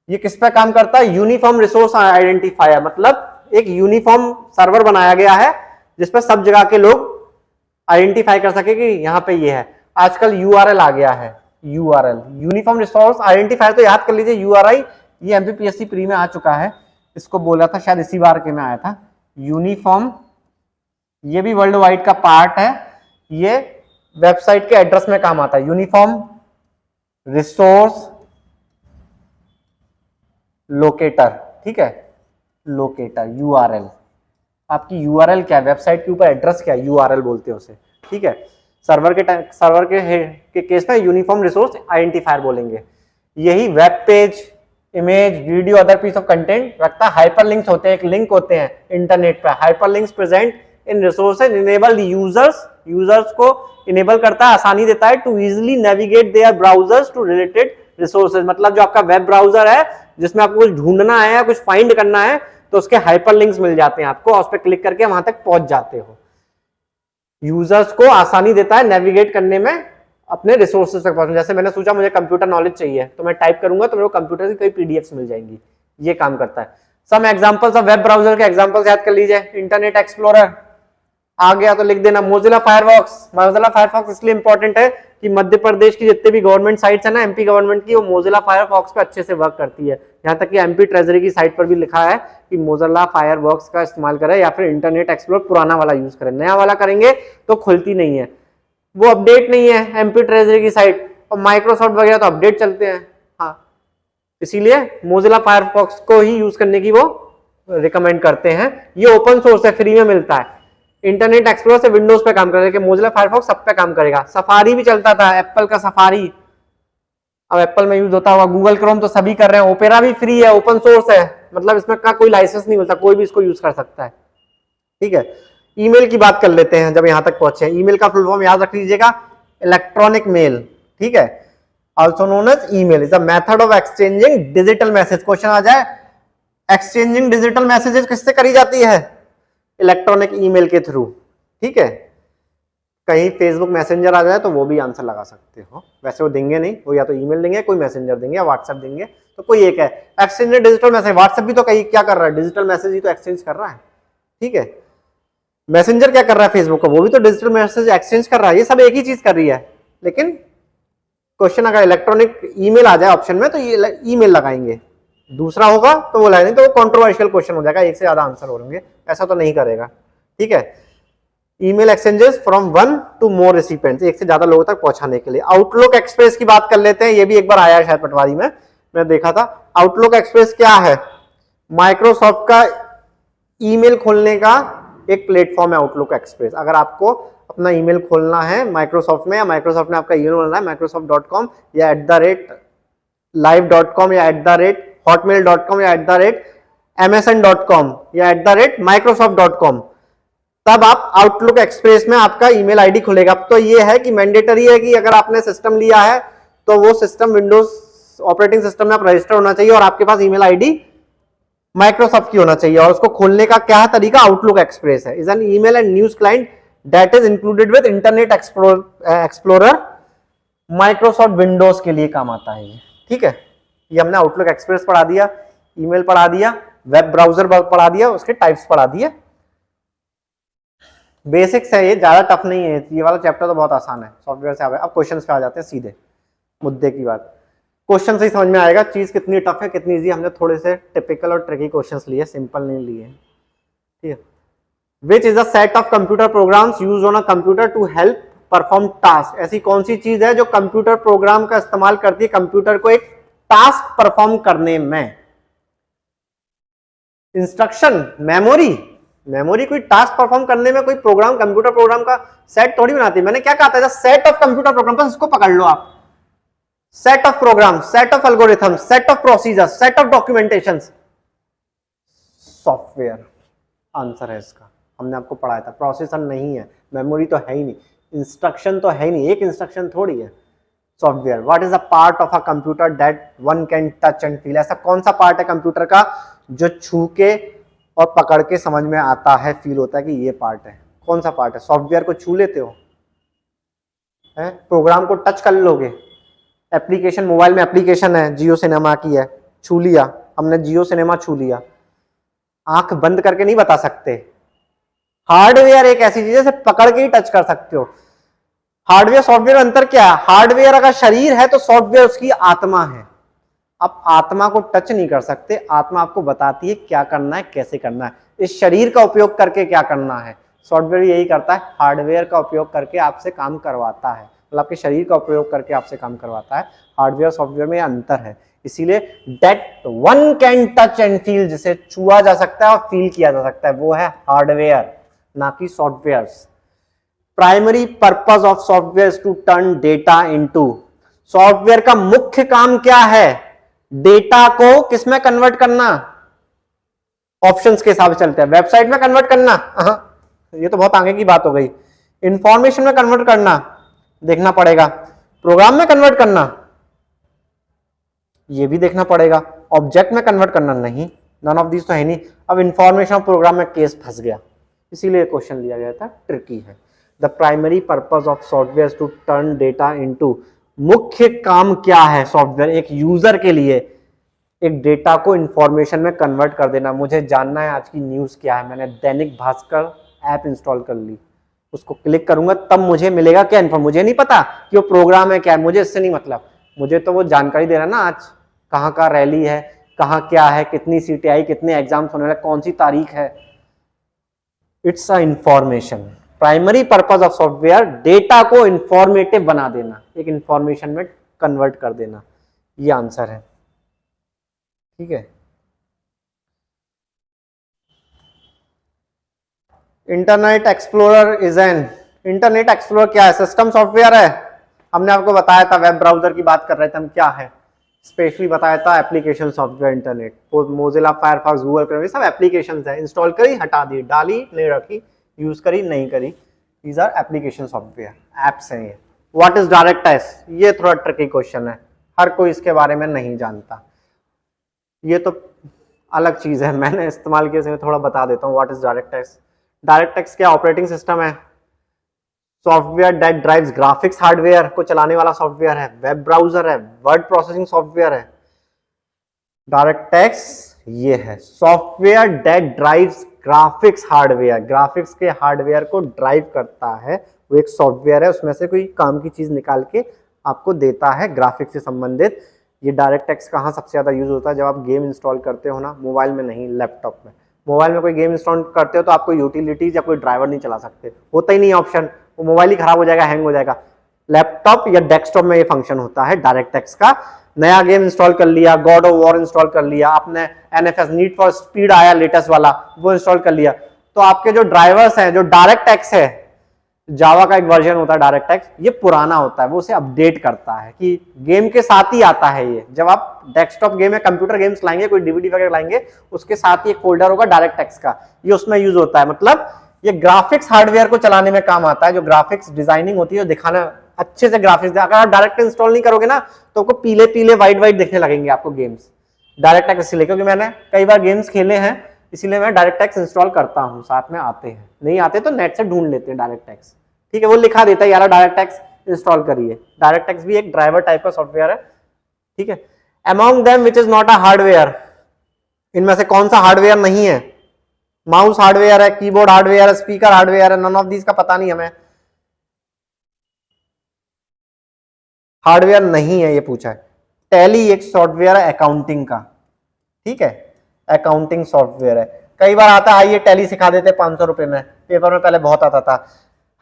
ये किस पे काम करता है? यूनिफॉर्म रिसोर्स आइडेंटिफायर, मतलब एक यूनिफॉर्म सर्वर बनाया गया है जिसपे सब जगह के लोग आइडेंटिफाई कर सके कि यहाँ पे ये है। आजकल URL आ गया है, URL यूनिफॉर्म रिसोर्स आइडेंटिफायर, तो याद कर लीजिए URI, ये MPPSC प्री में आ चुका है, इसको बोला था शायद इसी बार के में आया था। यूनिफॉर्म, ये भी वर्ल्ड वाइड का पार्ट है, ये वेबसाइट के एड्रेस में काम आता है। यूनिफॉर्म रिसोर्स लोकेटर, ठीक है, लोकेटर URL, आपकी URL क्या है, वेबसाइट के ऊपर एड्रेस क्या है, URL बोलते हैं उसे, ठीक है। सर्वर के केस में यूनिफॉर्म रिसोर्स आइडेंटिफायर बोलेंगे। यही web page, image, video, other piece of content रखता है। हाइपरलिंक्स होते हैं, एक लिंक होते हैं इंटरनेट पर, hyperlinks present in resources enable users को इनेबल करता है, आसानी देता है to easily navigate their browsers to related resources. मतलब जो आपका वेब ब्राउजर है जिसमें आपको कुछ ढूंढना है या कुछ फाइंड करना है तो उसके हाइपरलिंक्स मिल जाते हैं आपको, उस पर क्लिक करके वहां तक पहुंच जाते हो। यूजर्स को आसानी देता है नेविगेट करने में अपने रिसोर्सेज तक पहुंचने। जैसे मैंने सोचा मुझे कंप्यूटर नॉलेज चाहिए तो मैं टाइप करूंगा तो मेरे को कंप्यूटर की कई पीडीएफ्स मिल जाएंगी, ये काम करता है। Some examples of web browser के एग्जांपल्स याद कर लीजिए। इंटरनेट एक्सप्लोरर आ गया तो लिख देना। मोजिला फायरफॉक्स, मोजिला फायरफॉक्स इसलिए इंपॉर्टेंट है कि मध्य प्रदेश की जितने भी गवर्नमेंट साइट्स है ना, एमपी गवर्नमेंट की, वो मोजिला फायरफॉक्स पे अच्छे से वर्क करती है। यहाँ तक कि एमपी ट्रेजरी की साइट पर भी लिखा है कि मोजिला फायरफॉक्स का इस्तेमाल करें या फिर इंटरनेट एक्सप्लोर पुराना वाला यूज करें। नया वाला करेंगे तो खुलती नहीं है, वो अपडेट नहीं है एमपी ट्रेजरी की साइट, और माइक्रोसॉफ्ट वगैरह तो अपडेट चलते हैं। हाँ, इसीलिए मोजिला फायरफॉक्स को ही यूज करने की वो रिकमेंड करते हैं। ये ओपन सोर्स है, फ्री में मिलता है। इंटरनेट एक्सप्लोरर से विंडोज पे काम करेगा, मोजिला फायरफॉक्स सब पे काम करेगा। सफारी भी चलता था, एप्पल का सफारी, अब एप्पल में यूज होता होगा। गूगल क्रोम तो सभी कर रहे हैं। ओपेरा भी फ्री है, ओपन सोर्स है, मतलब इसमें का कोई लाइसेंस नहीं मिलता, कोई भी इसको यूज कर सकता है, ठीक है। ईमेल की बात कर लेते हैं जब यहां तक पहुंचे। ईमेल का फुल फॉर्म याद रख लीजिएगा, इलेक्ट्रॉनिक मेल, ठीक है, also known as email is a method of exchanging digital message. Question आ जाए, एक्सचेंजिंग डिजिटल मैसेजेस किससे करी जाती है? इलेक्ट्रॉनिक ईमेल के थ्रू, ठीक है। कहीं फेसबुक मैसेंजर आ जाए तो वो भी आंसर लगा सकते हो, वैसे वो देंगे नहीं, वो या तो ईमेल देंगे, कोई मैसेंजर देंगे या व्हाट्सएप देंगे, तो कोई एक है। एक्सचेंज डिजिटल मैसेज, व्हाट्सएप भी तो कहीं क्या कर रहा है, डिजिटल मैसेज ही तो एक्सचेंज कर रहा है, ठीक है। मैसेंजर क्या कर रहा है फेसबुक का, वो भी तो डिजिटल मैसेज एक्सचेंज कर रहा है, ये सब एक ही चीज कर रही है। लेकिन क्वेश्चन अगर इलेक्ट्रॉनिक ईमेल आ जाए ऑप्शन में तो ये ईमेल लगाएंगे, दूसरा होगा तो वो लगाएंगे, तो वो कंट्रोवर्शियल क्वेश्चन हो जाएगा, एक से ज्यादा आंसर होंगे, ऐसा तो नहीं करेगा, ठीक है। Email exchanges from 1 to more recipients, एक से ज्यादा लोगों तक पहुंचाने के लिए। आउटलुक एक्सप्रेस की बात कर लेते हैं, ये भी एक बार आया है शायद पटवारी में, मैं देखा था। आउटलुक एक्सप्रेस क्या है? माइक्रोसॉफ्ट का ईमेल खोलने का एक प्लेटफॉर्म है आउटलुक एक्सप्रेस। अगर आपको अपना ईमेल खोलना है माइक्रोसॉफ्ट में, या माइक्रोसॉफ्ट ने आपका ईमेल खोलना है microsoft.com या @live.com या @hotmail.com या @msn.com या @microsoft.com, तब आप आउटलुक एक्सप्रेस में आपका ईमेल आईडी खुलेगा। अब तो ये है कि मैंडेटरी है कि अगर आपने सिस्टम लिया है तो वो सिस्टम विंडोज ऑपरेटिंग सिस्टम में आप रजिस्टर होना चाहिए और आपके पास ईमेल आईडी माइक्रोसॉफ्ट की होना चाहिए। और उसको खोलने का क्या तरीका? आउटलुक एक्सप्रेस है। Is an email and news client that is included with internet explorer, Microsoft Windows के लिए काम आता है ये, ठीक है। ये हमने आउटलुक एक्सप्रेस पढ़ा दिया, ईमेल पढ़ा दिया, वेब ब्राउजर पढ़ा दिया, उसके टाइप्स पढ़ा दिए। बेसिक्स है, ये ज्यादा टफ नहीं है, ये वाला चैप्टर तो बहुत आसान है, सॉफ्टवेयर से अब क्वेश्चंस पे आ जाते हैं सीधे मुद्दे की बात। क्वेश्चन से ही समझ में आएगा चीज कितनी टफ है कितनी इजी। हमने थोड़े से टिपिकल और ट्रिकी क्वेश्चंस लिए, सिंपल नहीं लिए, ठीक है। Which is a set of computer programs use on a computer to help perform task. ऐसी कौन सी चीज है जो कंप्यूटर प्रोग्राम का इस्तेमाल करती है कंप्यूटर को एक टास्क परफॉर्म करने में? Instruction, memory. मेमोरी कोई टास्क परफॉर्म करने में कोई प्रोग्राम, कंप्यूटर प्रोग्राम का सेट थोड़ी बनाती है। मैंने क्या कहा था, सेट ऑफ कंप्यूटर प्रोग्राम, बस इसको पकड़ लो आप। Set of program, set of algorithm, set of procedure, set of documentation, software answer है इसका। हमने आपको पढ़ाया था, प्रोसेसर नहीं है, मेमोरी तो है ही नहीं, इंस्ट्रक्शन तो है ही नहीं, एक इंस्ट्रक्शन थोड़ी है। Software, what is a part of a computer that one can touch and feel. ऐसा कौन सा पार्ट है कंप्यूटर का जो छू के और पकड़ के समझ में आता है, फील होता है कि ये पार्ट है? कौन सा पार्ट है? सॉफ्टवेयर को छू लेते हो, है प्रोग्राम को टच कर लोगे, एप्लीकेशन मोबाइल में एप्लीकेशन है जियो सिनेमा की है, छू लिया हमने, जियो सिनेमा छू लिया, आंख बंद करके नहीं बता सकते। हार्डवेयर एक ऐसी चीज है पकड़ के ही टच कर सकते हो। हार्डवेयर सॉफ्टवेयर अंतर क्या है? हार्डवेयर अगर शरीर है तो सॉफ्टवेयर उसकी आत्मा है। आप आत्मा को टच नहीं कर सकते, आत्मा आपको बताती है क्या करना है, कैसे करना है, इस शरीर का उपयोग करके क्या करना है। सॉफ्टवेयर यही करता है, हार्डवेयर का उपयोग करके आपसे काम करवाता है, मतलब आपके शरीर का उपयोग करके आपसे काम करवाता है। हार्डवेयर सॉफ्टवेयर में अंतर है, इसीलिए that one can touch and feel, जिसे छुआ जा सकता है और फील किया जा सकता है, वो है हार्डवेयर, ना कि software. Primary purpose of software to turn data into, software का मुख्य काम क्या है? डेटा को किसमें कन्वर्ट करना? ऑप्शंस के हिसाब से चलते हैं। वेबसाइट में कन्वर्ट करना, ये तो बहुत आगे की बात हो गई। इंफॉर्मेशन में कन्वर्ट करना, देखना पड़ेगा। प्रोग्राम में कन्वर्ट करना, ये भी देखना पड़ेगा। ऑब्जेक्ट में कन्वर्ट करना, नहीं, नन ऑफ दिस तो है नहीं। अब इंफॉर्मेशन प्रोग्राम में केस फंस गया, इसीलिए क्वेश्चन लिया गया था, ट्रिकी है। The primary purpose of software to turn data into, मुख्य काम क्या है सॉफ्टवेयर एक यूजर के लिए? एक डेटा को इंफॉर्मेशन में कन्वर्ट कर देना। मुझे जानना है आज की न्यूज क्या है, मैंने दैनिक भास्कर ऐप इंस्टॉल कर ली, उसको क्लिक करूंगा तब मुझे मिलेगा क्या इन्फॉर्म, मुझे नहीं पता कि वो प्रोग्राम है क्या है, मुझे इससे नहीं मतलब, मुझे तो वो जानकारी दे रहा ना, आज कहाँ का रैली है, कहाँ क्या है, कितनी सीटें आई, कितने एग्जाम्स होने वाले, कौन सी तारीख है। It's a information. Primary purpose of software data को इंफॉर्मेटिव बना देना, एक इंफॉर्मेशन में कन्वर्ट कर देना, ये आंसर है। ठीक है। Internet explorer is an, internet explorer क्या है? सिस्टम सॉफ्टवेयर है। हमने आपको बताया था वेब ब्राउजर की बात कर रहे थे हम, क्या है स्पेशली बताया था, application software internet, Mozilla Firefox Google Chrome, सब एप्लीकेशन है, इंस्टॉल करी हटा दी, डाली नहीं रखी, यूज करी नहीं करी, these are application software, apps हैं ये। व्हाट इज डायरेक्ट एक्स, ये थोड़ा ट्रिकी क्वेश्चन है, हर कोई इसके बारे में नहीं जानता, ये तो अलग चीज है, मैंने इस्तेमाल किया मैं थोड़ा बता देता हूँ। What is direct x? Direct x क्या ऑपरेटिंग सिस्टम है, software that drives graphics hardware को चलाने वाला सॉफ्टवेयर है, वेब ब्राउजर है, वर्ड प्रोसेसिंग सॉफ्टवेयर है। डायरेक्ट एक्स ये है software that drives graphics hardware, graphics के हार्डवेयर को ड्राइव करता है, वो एक सॉफ्टवेयर है, उसमें से कोई काम की चीज निकाल के आपको देता है ग्राफिक्स से संबंधित। ये डायरेक्ट एक्स कहाँ सबसे ज्यादा यूज होता है? जब आप गेम इंस्टॉल करते हो ना, मोबाइल में नहीं, लैपटॉप में। मोबाइल में कोई गेम इंस्टॉल करते हो तो आपको यूटिलिटीज या कोई ड्राइवर नहीं चला सकते, होता ही नहीं ऑप्शन, वो मोबाइल ही खराब हो जाएगा, हैंग हो जाएगा। लैपटॉप या डेस्कटॉप में ये फंक्शन होता है डायरेक्ट एक्स का। नया गेम इंस्टॉल कर लिया, गॉड ऑफ वॉर इंस्टॉल कर लिया आपने, एनएफएस नीड फॉर स्पीड आया लेटेस्ट वाला, वो इंस्टॉल कर लिया, तो आपके जो ड्राइवर्स हैं, जो डायरेक्ट एक्स है, जावा का एक वर्जन होता है डायरेक्ट एक्स, ये पुराना होता है, वो उसे अपडेट करता है कि गेम के साथ ही आता है ये। जब आप डेस्कटॉप गेम या कंप्यूटर गेम्स लाएंगे, कोई डीवीडी वगैरह लाएंगे, उसके साथ ही एक फोल्डर होगा डायरेक्ट एक्स का, ये उसमें यूज होता है। मतलब ये ग्राफिक्स हार्डवेयर को चलाने में काम आता है, जो ग्राफिक्स डिजाइनिंग होती है, दिखाना अच्छे से ग्राफिक्स। अगर आप डायरेक्ट इंस्टॉल नहीं करोगे ना तो आपको पीले पीले व्हाइट व्हाइट दिखने लगेंगे आपको गेम्स, डायरेक्ट एक्स इसलिए, क्योंकि मैंने कई बार गेम्स खेले हैं, इसीलिए मैं डायरेक्ट एक्स इंस्टॉल करता हूँ, साथ में आते हैं, नहीं आते तो नेट से ढूंढ लेते हैं डायरेक्ट एक्स। ठीक है, वो लिखा देता है यार डायरेक्ट एक्स इंस्टॉल करिए। डायरेक्ट एक्स भी एक ड्राइवर टाइप का सॉफ्टवेयर है। ठीक है। Among them which is not a hardware, इनमें से कौन सा हार्डवेयर नहीं है? माउस हार्डवेयर है, कीबोर्ड हार्डवेयर है, स्पीकर हार्डवेयर है, नन ऑफ दीज का पता नहीं हमें, हार्डवेयर नहीं है ये पूछा है। टैली एक सॉफ्टवेयर है अकाउंटिंग का, ठीक है, अकाउंटिंग सॉफ्टवेयर है। कई बार आता है ये टैली सिखा देते 500 रुपए में, पेपर में पहले बहुत आता था।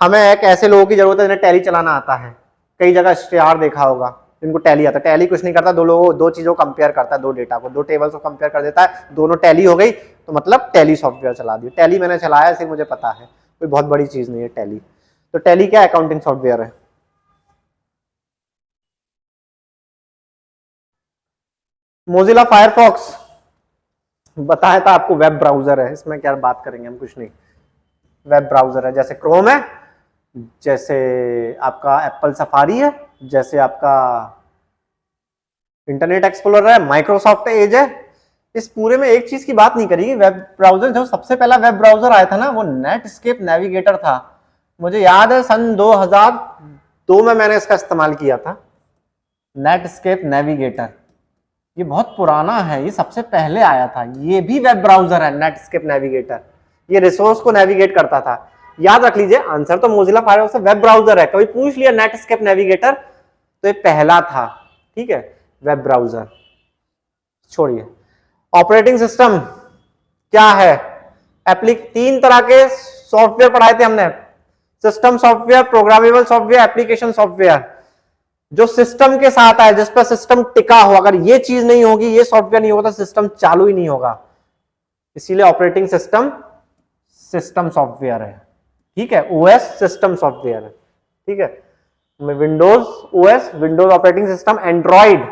हमें एक ऐसे लोगों की जरूरत है जिन्हें टैली चलाना आता है। कई जगह इश्तिहार देखा होगा जिनको टैली आता है। टैली कुछ नहीं करता, दो चीजों को कंपेयर करता है, दो डेटा को, दो टेबल्स को कंपेयर कर देता है, दोनों टैली हो गई तो मतलब टैली सॉफ्टवेयर चला दी। टैली मैंने चलाया इसे मुझे पता है, कोई बहुत बड़ी चीज नहीं है टैली। तो टैली क्या अकाउंटिंग सॉफ्टवेयर है। मोजिला फायरफॉक्स बताया था आपको, वेब ब्राउजर है, इसमें क्या बात करेंगे हम, कुछ नहीं, वेब ब्राउजर है, जैसे क्रोम है, जैसे आपका एप्पल सफारी है, जैसे आपका इंटरनेट एक्सप्लोरर है, माइक्रोसॉफ्ट एज है, इस पूरे में एक चीज की बात नहीं करी, वेब ब्राउजर जो सबसे पहला वेब ब्राउजर आया था ना वो नेटस्केप नेविगेटर था। मुझे याद है सन 2002 में मैंने इसका इस्तेमाल किया था, नेटस्केप नेविगेटर। ये बहुत पुराना है, ये सबसे पहले आया था। ये भी वेब ब्राउजर है नेटस्केप नेविगेटर, ये रिसोर्स को नेविगेट करता था। याद रख लीजिए, आंसर तो मोजिला फायरफॉक्स वेब ब्राउजर है। कभी पूछ लिया नेटस्केप नेविगेटर तो ये पहला था, ठीक है, वेब ब्राउजर। छोड़िए, ऑपरेटिंग सिस्टम क्या है? तीन तरह के सॉफ्टवेयर पढ़ाए थे हमने, system software, programmable software, application software. जो सिस्टम के साथ आए, जिस पर सिस्टम टिका हो, अगर ये चीज नहीं होगी, ये सॉफ्टवेयर नहीं होगा तो सिस्टम चालू ही नहीं होगा। इसीलिए ऑपरेटिंग सिस्टम सिस्टम सॉफ्टवेयर है, ठीक है। ओएस सिस्टम सॉफ्टवेयर है, ठीक है। Windows OS Windows operating system, Android,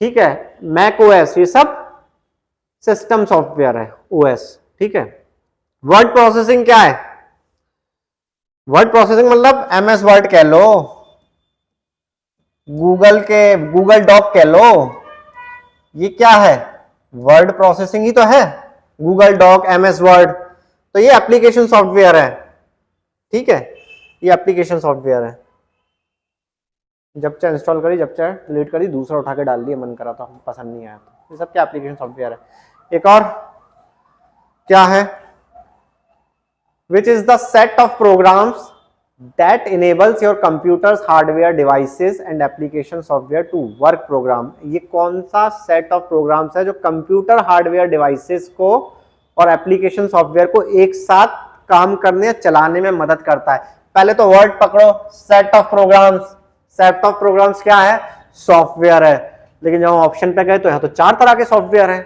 ठीक है, मैक ओएस, ये सब सिस्टम सॉफ्टवेयर है, ओएस, ठीक है। वर्ड प्रोसेसिंग क्या है? वर्ड प्रोसेसिंग मतलब एमएस वर्ड कह लो, गूगल डॉक कह लो, ये क्या है? वर्ड प्रोसेसिंग ही तो है। गूगल डॉक, एमएस वर्ड, तो ये एप्लीकेशन सॉफ्टवेयर है, ठीक है, ये एप्लीकेशन सॉफ्टवेयर है। जब चाहे इंस्टॉल करी, जब चाहे डिलीट करी, दूसरा उठा के डाल दिया, मन करा तो पसंद नहीं आया तो। ये सब क्या एप्लीकेशन सॉफ्टवेयर है। एक और क्या है? Which is the set of programs that enables your computers, hardware, devices and application software to work program। ये कौन सा सेट ऑफ प्रोग्राम्स है जो कंप्यूटर, हार्डवेयर, डिवाइसेस को और एप्लीकेशन सॉफ्टवेयर को एक साथ काम करने, चलाने में मदद करता है? पहले तो वर्ड पकड़ो, set of programs. Set of programs क्या है? सॉफ्टवेयर है। लेकिन जब हम ऑप्शन पे गए तो यहाँ तो 4 तरह के सॉफ्टवेयर हैं।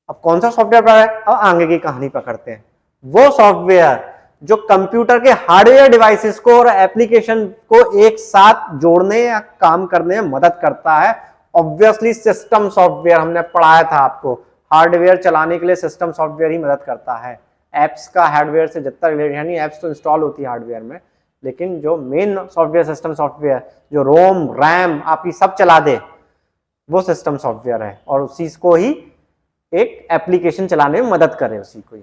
अब कौन सा सॉफ्टवेयर पर है? अब आगे की कहानी पकड़ते हैं। वो सॉफ्टवेयर जो कंप्यूटर के हार्डवेयर डिवाइसेस को और एप्लीकेशन को एक साथ जोड़ने या काम करने में मदद करता है। ऑब्वियसली सिस्टम सॉफ्टवेयर हमने पढ़ाया था आपको, हार्डवेयर चलाने के लिए सिस्टम सॉफ्टवेयर ही मदद करता है। एप्स का हार्डवेयर से जितना रिलेटेड है, नहीं, एप्स तो इंस्टॉल होती है हार्डवेयर में, लेकिन जो मेन सॉफ्टवेयर, सिस्टम सॉफ्टवेयर जो रोम रैम आपकी सब चला दे, वो सिस्टम सॉफ्टवेयर है। और उसी को ही एक एप्लीकेशन चलाने में मदद करे, उसी को ही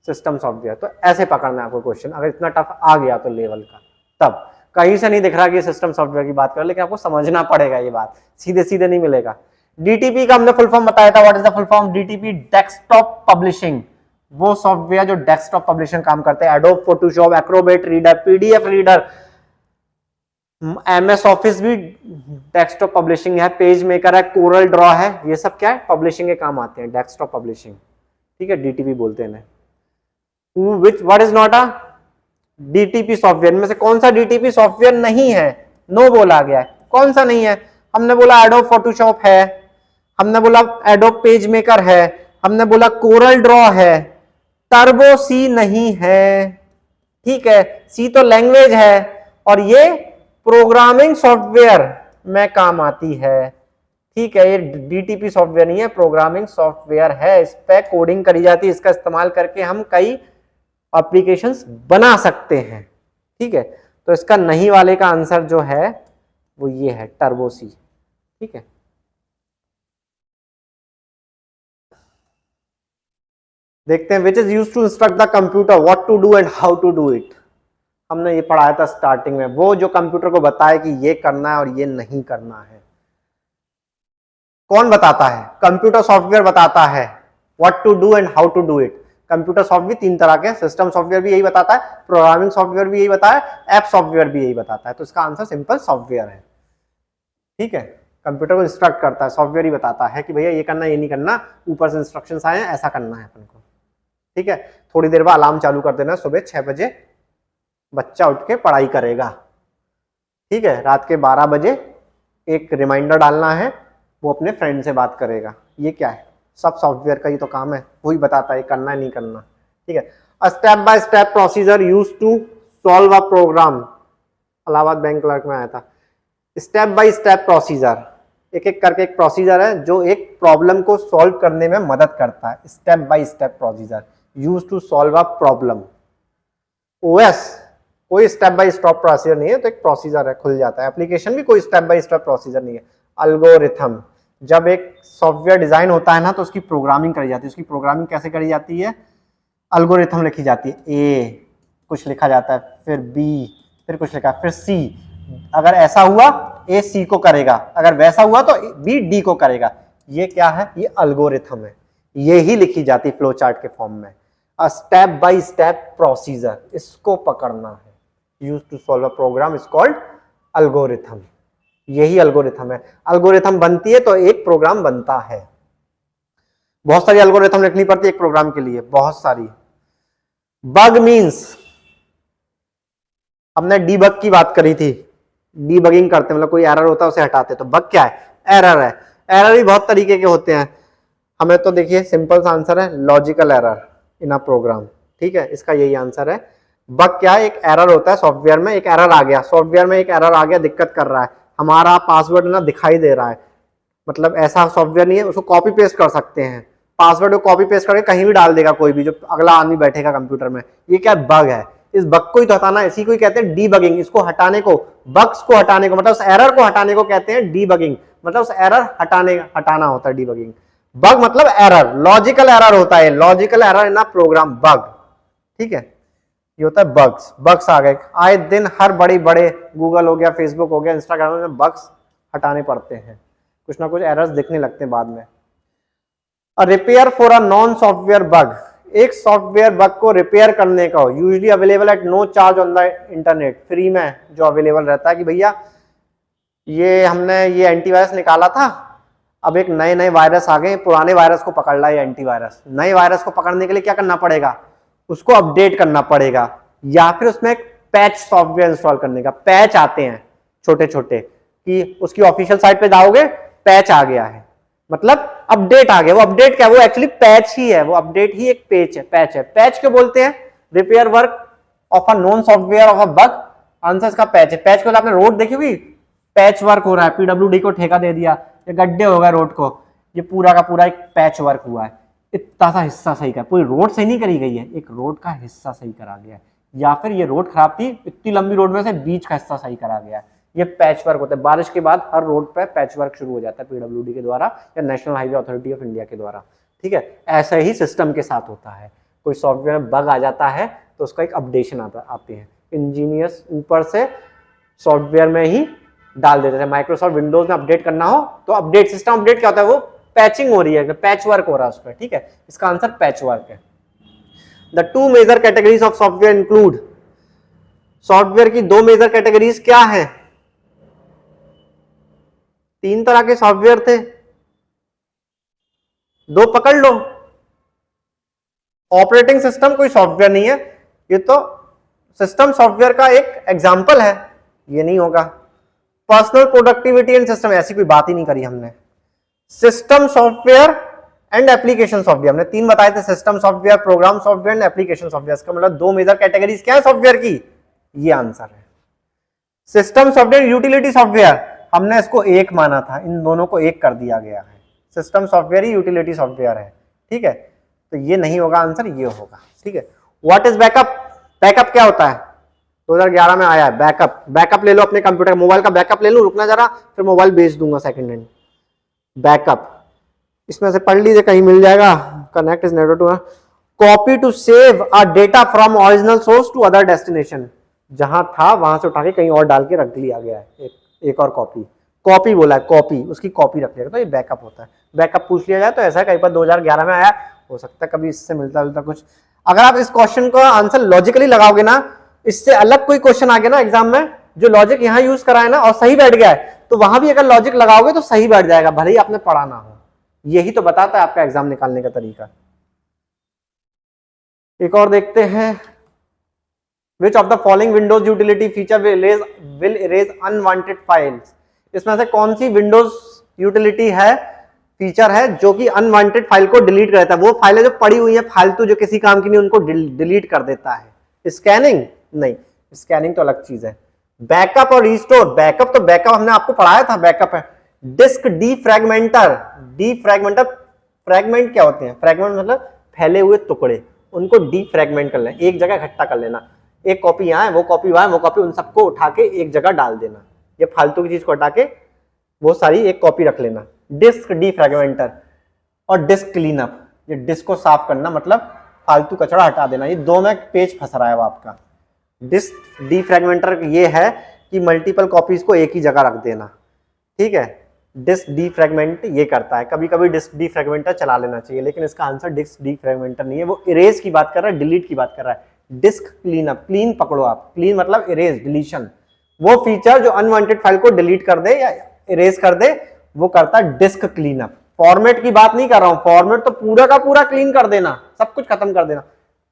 सिस्टम सॉफ्टवेयर। तो ऐसे पकड़ना है आपको क्वेश्चन, अगर इतना टफ आ गया तो लेवल का, तब कहीं से नहीं दिख रहा कि सिस्टम सॉफ्टवेयर की बात कर, लेकिन आपको समझना पड़ेगा, ये बात सीधे सीधे नहीं मिलेगा। डीटीपी का हमने फुल फॉर्म बताया था। What is the full form? DTP, desktop publishing. वो सॉफ्टवेयर जो डेस्कटॉप पब्लिशिंग काम करते हैं, adobe Photoshop, Acrobat reader, PDF reader, MS office भी डेस्कटॉप पब्लिशिंग है, पेज मेकर है, कोरल ड्रॉ है, ये सब क्या है? पब्लिशिंग के काम आते हैं, डेस्कटॉप पब्लिशिंग, ठीक है, डीटीपी बोलते हैं। What is not a DTP software में से कौन सा DTP सॉफ्टवेयर नहीं है? नो बोला गया है। कौन सा नहीं है? हमने बोला एडोब फोटोशॉप है, हमने बोला एडोब पेज मेकर है, हमने बोला कोरल ड्रॉ है, टर्बो सी नहीं है, ठीक है, सी तो लैंग्वेज है, और ये प्रोग्रामिंग सॉफ्टवेयर में काम आती है, ठीक है। ये डीटीपी सॉफ्टवेयर नहीं है, प्रोग्रामिंग सॉफ्टवेयर है। इस पे कोडिंग करी जाती है, इसका इस्तेमाल करके हम कई एप्लीकेशंस बना सकते हैं, ठीक है। तो इसका नहीं वाले का आंसर जो है वो ये है, टर्बो सी, ठीक है। देखते हैं, which is used to instruct the computer what to do and how to do it. हमने ये पढ़ाया था स्टार्टिंग में, वो जो कंप्यूटर को बताए कि ये करना है और ये नहीं करना है। कौन बताता है? कंप्यूटर सॉफ्टवेयर बताता है what to do and how to do it. Computer software 3 तरह के, सिस्टम सॉफ्टवेयर भी यही बताता है, प्रोग्रामिंग सॉफ्टवेयर भी यही बताता है, ऐप सॉफ्टवेयर भी यही बताता है। तो इसका आंसर सिंपल सॉफ्टवेयर है, ठीक है। कंप्यूटर को इंस्ट्रक्ट करता है, सॉफ्टवेयर ही बताता है कि भैया ये करना, ये नहीं करना, ऊपर से इंस्ट्रक्शंस आए हैं, ऐसा करना है अपन को, ठीक है। थोड़ी देर बाद अलार्म चालू कर देना, सुबह 6 बजे बच्चा उठ के पढ़ाई करेगा, ठीक है। रात के 12 बजे एक रिमाइंडर डालना है, वो अपने फ्रेंड से बात करेगा। ये क्या है? सब सॉफ्टवेयर का ही तो काम है, वही बताता है करना है नहीं करना, ठीक है। A step by step procedure used to solve a program. Allahabad bank clerk में आया था। स्टेप बाय स्टेप प्रोसीजर, एक एक करके एक प्रोसीजर है जो एक प्रॉब्लम को सॉल्व करने में मदद करता है। Step by step procedure used to solve a problem. OS कोई स्टेप बाय स्टेप प्रोसीजर नहीं है, तो एक प्रोसीजर है, खुल जाता है। एप्लीकेशन भी कोई स्टेप बाय स्टेप प्रोसीजर नहीं है। अल्गोरिथम, जब एक सॉफ्टवेयर डिजाइन होता है ना तो उसकी प्रोग्रामिंग करी जाती है। उसकी प्रोग्रामिंग कैसे करी जाती है? एल्गोरिथम लिखी जाती है। ए कुछ लिखा जाता है, फिर बी, फिर कुछ लिखा, फिर सी। अगर ऐसा हुआ ए सी को करेगा, अगर वैसा हुआ तो बी डी को करेगा। ये क्या है? ये एल्गोरिथम है। ये ही लिखी जाती है फ्लो चार्ट के फॉर्म में। A step by step procedure, इसको पकड़ना है। Use to solve a program is called algorithm. यही एल्गोरिथम है। एल्गोरिथम बनती है तो एक प्रोग्राम बनता है। बहुत सारी एल्गोरिथम लिखनी पड़ती है एक प्रोग्राम के लिए, बहुत सारी। बग मीन्स, हमने डीबग की बात करी थी। डीबगिंग करते मतलब कोई एरर होता है उसे हटाते। तो बग क्या है? एरर है। एरर भी बहुत तरीके के होते हैं। हमें तो देखिए सिंपल सा आंसर है, logical error in a program. ठीक है, इसका यही आंसर है। बग क्या है? एक एरर होता है सॉफ्टवेयर में, एक एरर आ गया, सॉफ्टवेयर में एक एरर आ गया, दिक्कत कर रहा है, हमारा पासवर्ड ना दिखाई दे रहा है, मतलब ऐसा सॉफ्टवेयर नहीं है, उसको कॉपी पेस्ट कर सकते हैं। पासवर्ड को कॉपी पेस्ट करके कहीं भी डाल देगा कोई भी, जो अगला आदमी बैठेगा कंप्यूटर में। ये क्या बग है? इस बग को ही तो हटाना है, इसी को ही कहते हैं डीबगिंग। इसको हटाने को, बग्स को हटाने को, मतलब उस एरर को हटाने को कहते हैं डीबगिंग। मतलब उस एरर हटाना होता है डीबगिंग। बग मतलब एरर, लॉजिकल एरर होता है, logical error in a program, bug. ठीक है, ये होता है बग्स। बग्स आ गए आए दिन, हर बड़े बड़े गूगल हो गया, फेसबुक हो गया, इंस्टाग्राम में बग्स हटाने पड़ते हैं, कुछ ना कुछ एरर्स दिखने लगते हैं बाद में। Repair for a non software bug, एक सॉफ्टवेयर बग को रिपेयर करने का हो, usually available at no charge on the internet, free में जो अवेलेबल रहता है कि भैया ये हमने ये एंटीवायरस निकाला था, अब एक नए नए वायरस आ गए, पुराने वायरस को पकड़ रहा है एंटीवायरस। नए वायरस को पकड़ने के लिए क्या करना पड़ेगा? उसको अपडेट करना पड़ेगा, या फिर उसमें एक पैच सॉफ्टवेयर इंस्टॉल करने का। पैच आते हैं छोटे छोटे, कि उसकी ऑफिशियल साइट पे जाओगे, पैच आ गया है, मतलब अपडेट आ गया। वो अपडेट क्या है? वो एक्चुअली पैच ही है, वो अपडेट ही एक पैच है। पैच क्यों बोलते हैं? Repair work of a non software of a bug, answer इसका पैच है। पैच को आपने रोड देखी हुई, पैच वर्क हो रहा है, पीडब्ल्यूडी को ठेका दे दिया, ये गड्ढे हो गए रोड को, ये पूरा का पूरा एक पैच वर्क हुआ है, इतना सा हिस्सा सही कर, पूरी रोड सही नहीं करी गई है, एक रोड का हिस्सा सही करा गया है। या फिर ये रोड खराब थी, इतनी लंबी रोड में से बीच का हिस्सा सही करा गया है। ये पैच वर्क होता है। बारिश के बाद हर रोड पे पैच वर्क शुरू हो जाता है पीडब्ल्यूडी के द्वारा या national highway authority of India के द्वारा। ठीक है, ऐसे ही सिस्टम के साथ होता है। कोई सॉफ्टवेयर में बग आ जाता है तो उसका एक अपडेशन आते हैं, इंजीनियर्स ऊपर से सॉफ्टवेयर में ही डाल देते हैं। माइक्रोसॉफ्ट विंडोज में अपडेट करना हो तो अपडेट, सिस्टम अपडेट क्या होता है? वो पैचिंग हो रही है, पैच वर्क हो रहा है उस पर। ठीक है, इसका आंसर पैच वर्क है। The two major categories of software include, software की दो मेजर कैटेगरीज क्या है? तीन तरह के सॉफ्टवेयर थे, दो पकड़ लो। ऑपरेटिंग सिस्टम कोई सॉफ्टवेयर नहीं है, ये तो सिस्टम सॉफ्टवेयर का एक एग्जांपल है, ये नहीं होगा। पर्सनल प्रोडक्टिविटी एंड सिस्टम, ऐसी कोई बात ही नहीं करी हमने। System software and application software, हमने तीन बताए थे, system software, program software and application software. इसका मतलब दो मेजर कैटेगरीज क्या है सॉफ्टवेयर की? ये आंसर है। सिस्टम सॉफ्टवेयर, यूटिलिटी सॉफ्टवेयर, हमने इसको एक माना था, इन दोनों को एक कर दिया गया है। सिस्टम सॉफ्टवेयर ही यूटिलिटी सॉफ्टवेयर है। ठीक है, तो ये नहीं होगा आंसर, ये होगा। ठीक है, व्हाट इज बैकअप? बैकअप क्या होता है? 2011 में आया है बैकअप। बैकअप ले लो अपने कंप्यूटर, मोबाइल का बैकअप ले लो, रुकना जरा, फिर मोबाइल बेच दूंगा सेकंड हैंड। बैकअप, इसमें से पढ़ लीजिए, कहीं मिल जाएगा। Connect is network to copy to save a data from original source to other destination, जहां था वहां से उठा के कहीं और डाल के रख लिया गया है। एक और कॉपी बोला है, कॉपी, उसकी कॉपी रख लिया, तो ये बैकअप होता है। बैकअप पूछ लिया जाए तो ऐसा कहीं पर 2011 में आया, हो सकता है कभी इससे मिलता जुलता कुछ। अगर आप इस क्वेश्चन को आंसर लॉजिकली लगाओगे ना, इससे अलग कोई क्वेश्चन आ गया ना एग्जाम में, जो लॉजिक यहां यूज करा है ना और सही बैठ गया है, तो वहां भी अगर लॉजिक लगाओगे तो सही बैठ जाएगा, भले ही आपने पढ़ा ना हो। यही तो बताता है आपका एग्जाम निकालने का तरीका। एक और देखते हैं, विच of the following Windows utility feature will erase unwanted files, इसमें से कौन सी विंडोज यूटिलिटी है, फीचर है जो कि अनवांटेड फाइल को डिलीट कर देता है? वो फाइलें जो पड़ी हुई है फालतू, जो किसी काम की नहीं, उनको डिलीट कर देता है। स्कैनिंग नहीं, स्कैनिंग तो अलग चीज है। बैकअप और रिस्टोर, बैकअप तो बैकअप हमने आपको पढ़ाया था, बैकअप है। डिस्क डीफ्रैगमेंटर, फ्रैगमेंट क्या होते हैं? फ्रैगमेंट मतलब फैले हुए टुकड़े, उनको डीफ्रैगमेंट कर लेना, एक जगह इकट्ठा कर लेना। एक कॉपी यहाँ है, वो कॉपी वहां है, वो कॉपी, उन सबको उठा के एक जगह डाल देना। ये फालतू की चीज को हटा के वो सारी एक कॉपी रख लेना, डिस्क डीफ्रैगमेंटर और डिस्क क्लीनअप। ये डिस्क को साफ करना मतलब फालतू कचरा हटा देना, ये दो में पेज फंस रहा है आपका। डिस्क डीफ्रैगमेंटर ये है कि मल्टीपल कॉपीज को एक ही जगह रख देना, ठीक है। डिस्क डीफ्रैगमेंट ये करता है, कभी कभी डिस्क डीफ्रैगमेंटर चला लेना चाहिए, लेकिन इसका आंसर डिस्क डीफ्रैगमेंटर नहीं है, वो इरेज की बात कर रहा है, डिलीट की बात कर रहा है। डिस्क क्लीनअप, क्लीन पकड़ो आप, क्लीन मतलब इरेज, डिलीशन। वो फीचर जो अनवांटेड फाइल को डिलीट कर दे या इरेज कर दे, वो करता है डिस्क क्लीनअप। फॉर्मेट की बात नहीं कर रहा हूं, फॉर्मेट तो पूरा का पूरा क्लीन कर देना, सब कुछ खत्म कर देना।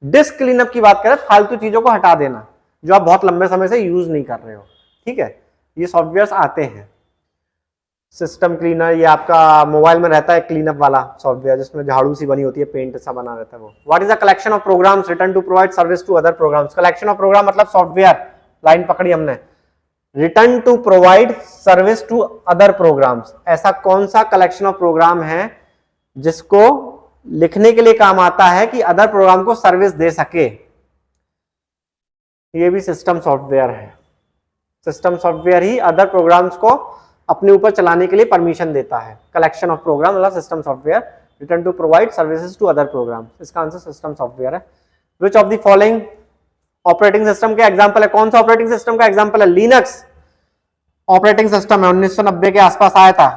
डिस्क क्लीनअप की बात करें, फालतू चीजों को हटा देना जो आप बहुत लंबे समय से यूज नहीं कर रहे हो, ठीक है। ये सॉफ्टवेयर्स आते हैं। सिस्टम क्लीनर, ये आपका मोबाइल में रहता है क्लीनअप वाला सॉफ्टवेयर, जिसमें झाड़ू सी बनी होती है, पेंट सा बना रहता है वो। What is a collection of programs written to provide service to other programs. Collection of program मतलब सॉफ्टवेयर, लाइन पकड़ी हमने। Written to provide service to other programs, ऐसा कौन सा कलेक्शन ऑफ प्रोग्राम है जिसको लिखने के लिए काम आता है कि अदर प्रोग्राम को सर्विस दे सके। ये भी सिस्टम सॉफ्टवेयर है। सिस्टम सॉफ्टवेयर ही अदर प्रोग्राम्स को अपने ऊपर चलाने के लिए परमिशन देता है। कलेक्शन ऑफ प्रोग्राम मतलब system software written to provide services to other program, इसका आंसर सिस्टम सॉफ्टवेयर है। Which of the following operating system के एग्जांपल है, कौन सा ऑपरेटिंग सिस्टम का एग्जांपल है? लिनक्स ऑपरेटिंग सिस्टम है, 1990 के आसपास आया था।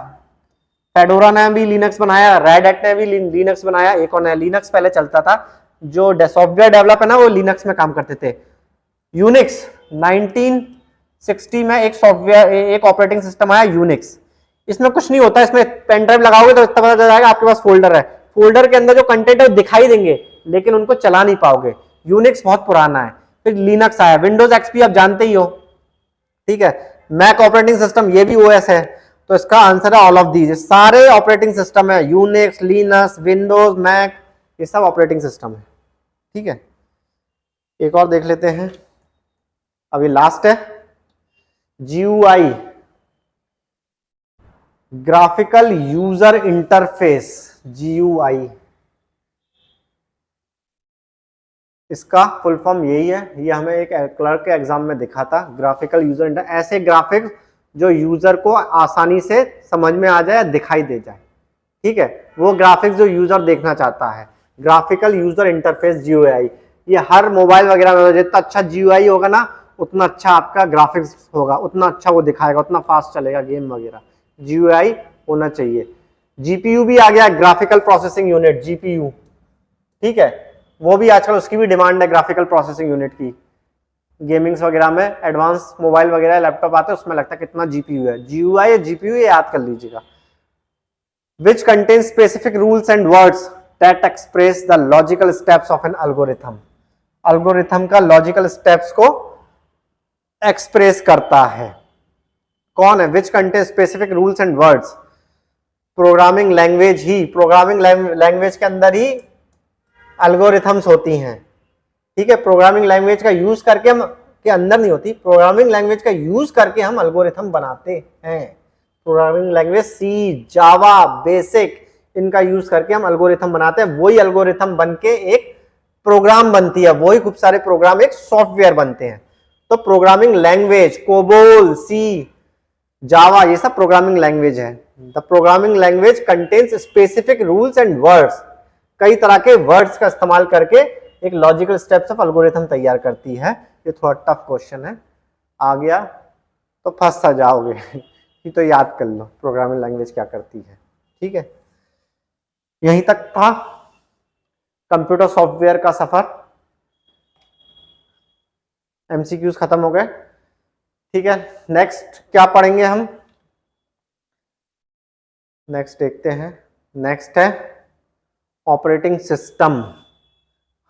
फेडोरा ने भी लिनक्स बनाया, रेड हैट ने भी लिनक्स बनाया, एक और नया लिनक्स पहले चलता था। जो सॉफ्टवेयर डेवलप है ना, वो लिनक्स में काम करते थे। यूनिक्स 1960 में एक सॉफ्टवेयर, एक ऑपरेटिंग सिस्टम आया यूनिक्स। इसमें कुछ नहीं होता, इसमें पेन ड्राइव लगाओगे तो इतना पता चल जाएगा आपके पास फोल्डर है, फोल्डर के अंदर जो कंटेंट है वो दिखाई देंगे, लेकिन उनको चला नहीं पाओगे। यूनिक्स बहुत पुराना है। फिर लिनक्स आया, विंडोज एक्सपी आप जानते ही हो, ठीक है। मैक ऑपरेटिंग सिस्टम, ये भी ओएस है, तो इसका आंसर है ऑल ऑफ दीज। सारे ऑपरेटिंग सिस्टम है, यूनिक्स, लिनक्स, विंडोज, मैक, ये सब ऑपरेटिंग सिस्टम है, ठीक है। एक और देख लेते हैं, अभी लास्ट है GUI, graphical user interface, GUI। इसका फुल फॉर्म यही है, ये हमें एक क्लर्क के एग्जाम में दिखा था। ग्राफिकल यूजर इंटरफेस, ऐसे ग्राफिक्स जो यूजर को आसानी से समझ में आ जाए, दिखाई दे जाए, ठीक है, वो ग्राफिक्स जो यूजर देखना चाहता है। ग्राफिकल यूजर इंटरफेस GUI, ये हर मोबाइल वगैरह में जितना अच्छा GUI होगा ना, उतना अच्छा आपका ग्राफिक्स होगा, उतना अच्छा वो दिखाएगा, उतना फास्ट चलेगा गेम वगैरह। GUI होना चाहिए। GPU भी आ गया, ग्राफिकल प्रोसेसिंग यूनिट, GPU, ठीक है, वो भी आजकल उसकी भी डिमांड है, ग्राफिकल प्रोसेसिंग यूनिट की। गेमिंग्स वगैरह में एडवांस मोबाइल वगैरह लैपटॉप आते हैं, उसमें लगता है कितना GPU है। GUI या GPU ये याद कर लीजिएगा। Which contains specific rules and words that express the logical steps of an algorithm. algorithm का logical steps को एक्सप्रेस करता है, कौन है? Which contains specific rules and words. Programming language he, programming language के अंदर ही एल्गोरिथम्स होती हैं, ठीक है। प्रोग्रामिंग लैंग्वेज का यूज करके हम, के अंदर नहीं होती, प्रोग्रामिंग लैंग्वेज का यूज करके हम एल्गोरिथम बनाते हैं। प्रोग्रामिंग लैंग्वेज C, जावा, बेसिक, इनका यूज करके हम एल्गोरिथम बनाते हैं। वही एल्गोरिथम बन के एक प्रोग्राम बनती है, वही खूब सारे प्रोग्राम एक सॉफ्टवेयर बनते हैं। तो प्रोग्रामिंग लैंग्वेज, कोबोल, C, जावा, ये सब प्रोग्रामिंग लैंग्वेज है। The programming language contains specific rules and words, कई तरह के वर्ड्स का इस्तेमाल करके एक लॉजिकल स्टेप्स ऑफ एल्गोरिथम तैयार करती है। ये थोड़ा टफ क्वेश्चन है, आ गया तो फंस सा जाओगे ये तो याद कर लो प्रोग्रामिंग लैंग्वेज क्या करती है, ठीक है। यहीं तक था कंप्यूटर सॉफ्टवेयर का सफर। MCQs खत्म हो गए, ठीक है। नेक्स्ट क्या पढ़ेंगे हम? नेक्स्ट देखते हैं, नेक्स्ट है ऑपरेटिंग सिस्टम।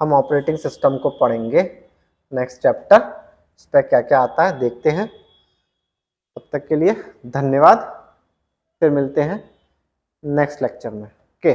हम ऑपरेटिंग सिस्टम को पढ़ेंगे नेक्स्ट चैप्टर, इस पर क्या क्या आता है देखते हैं। तब तक के लिए धन्यवाद, फिर मिलते हैं नेक्स्ट लेक्चर में। ओके।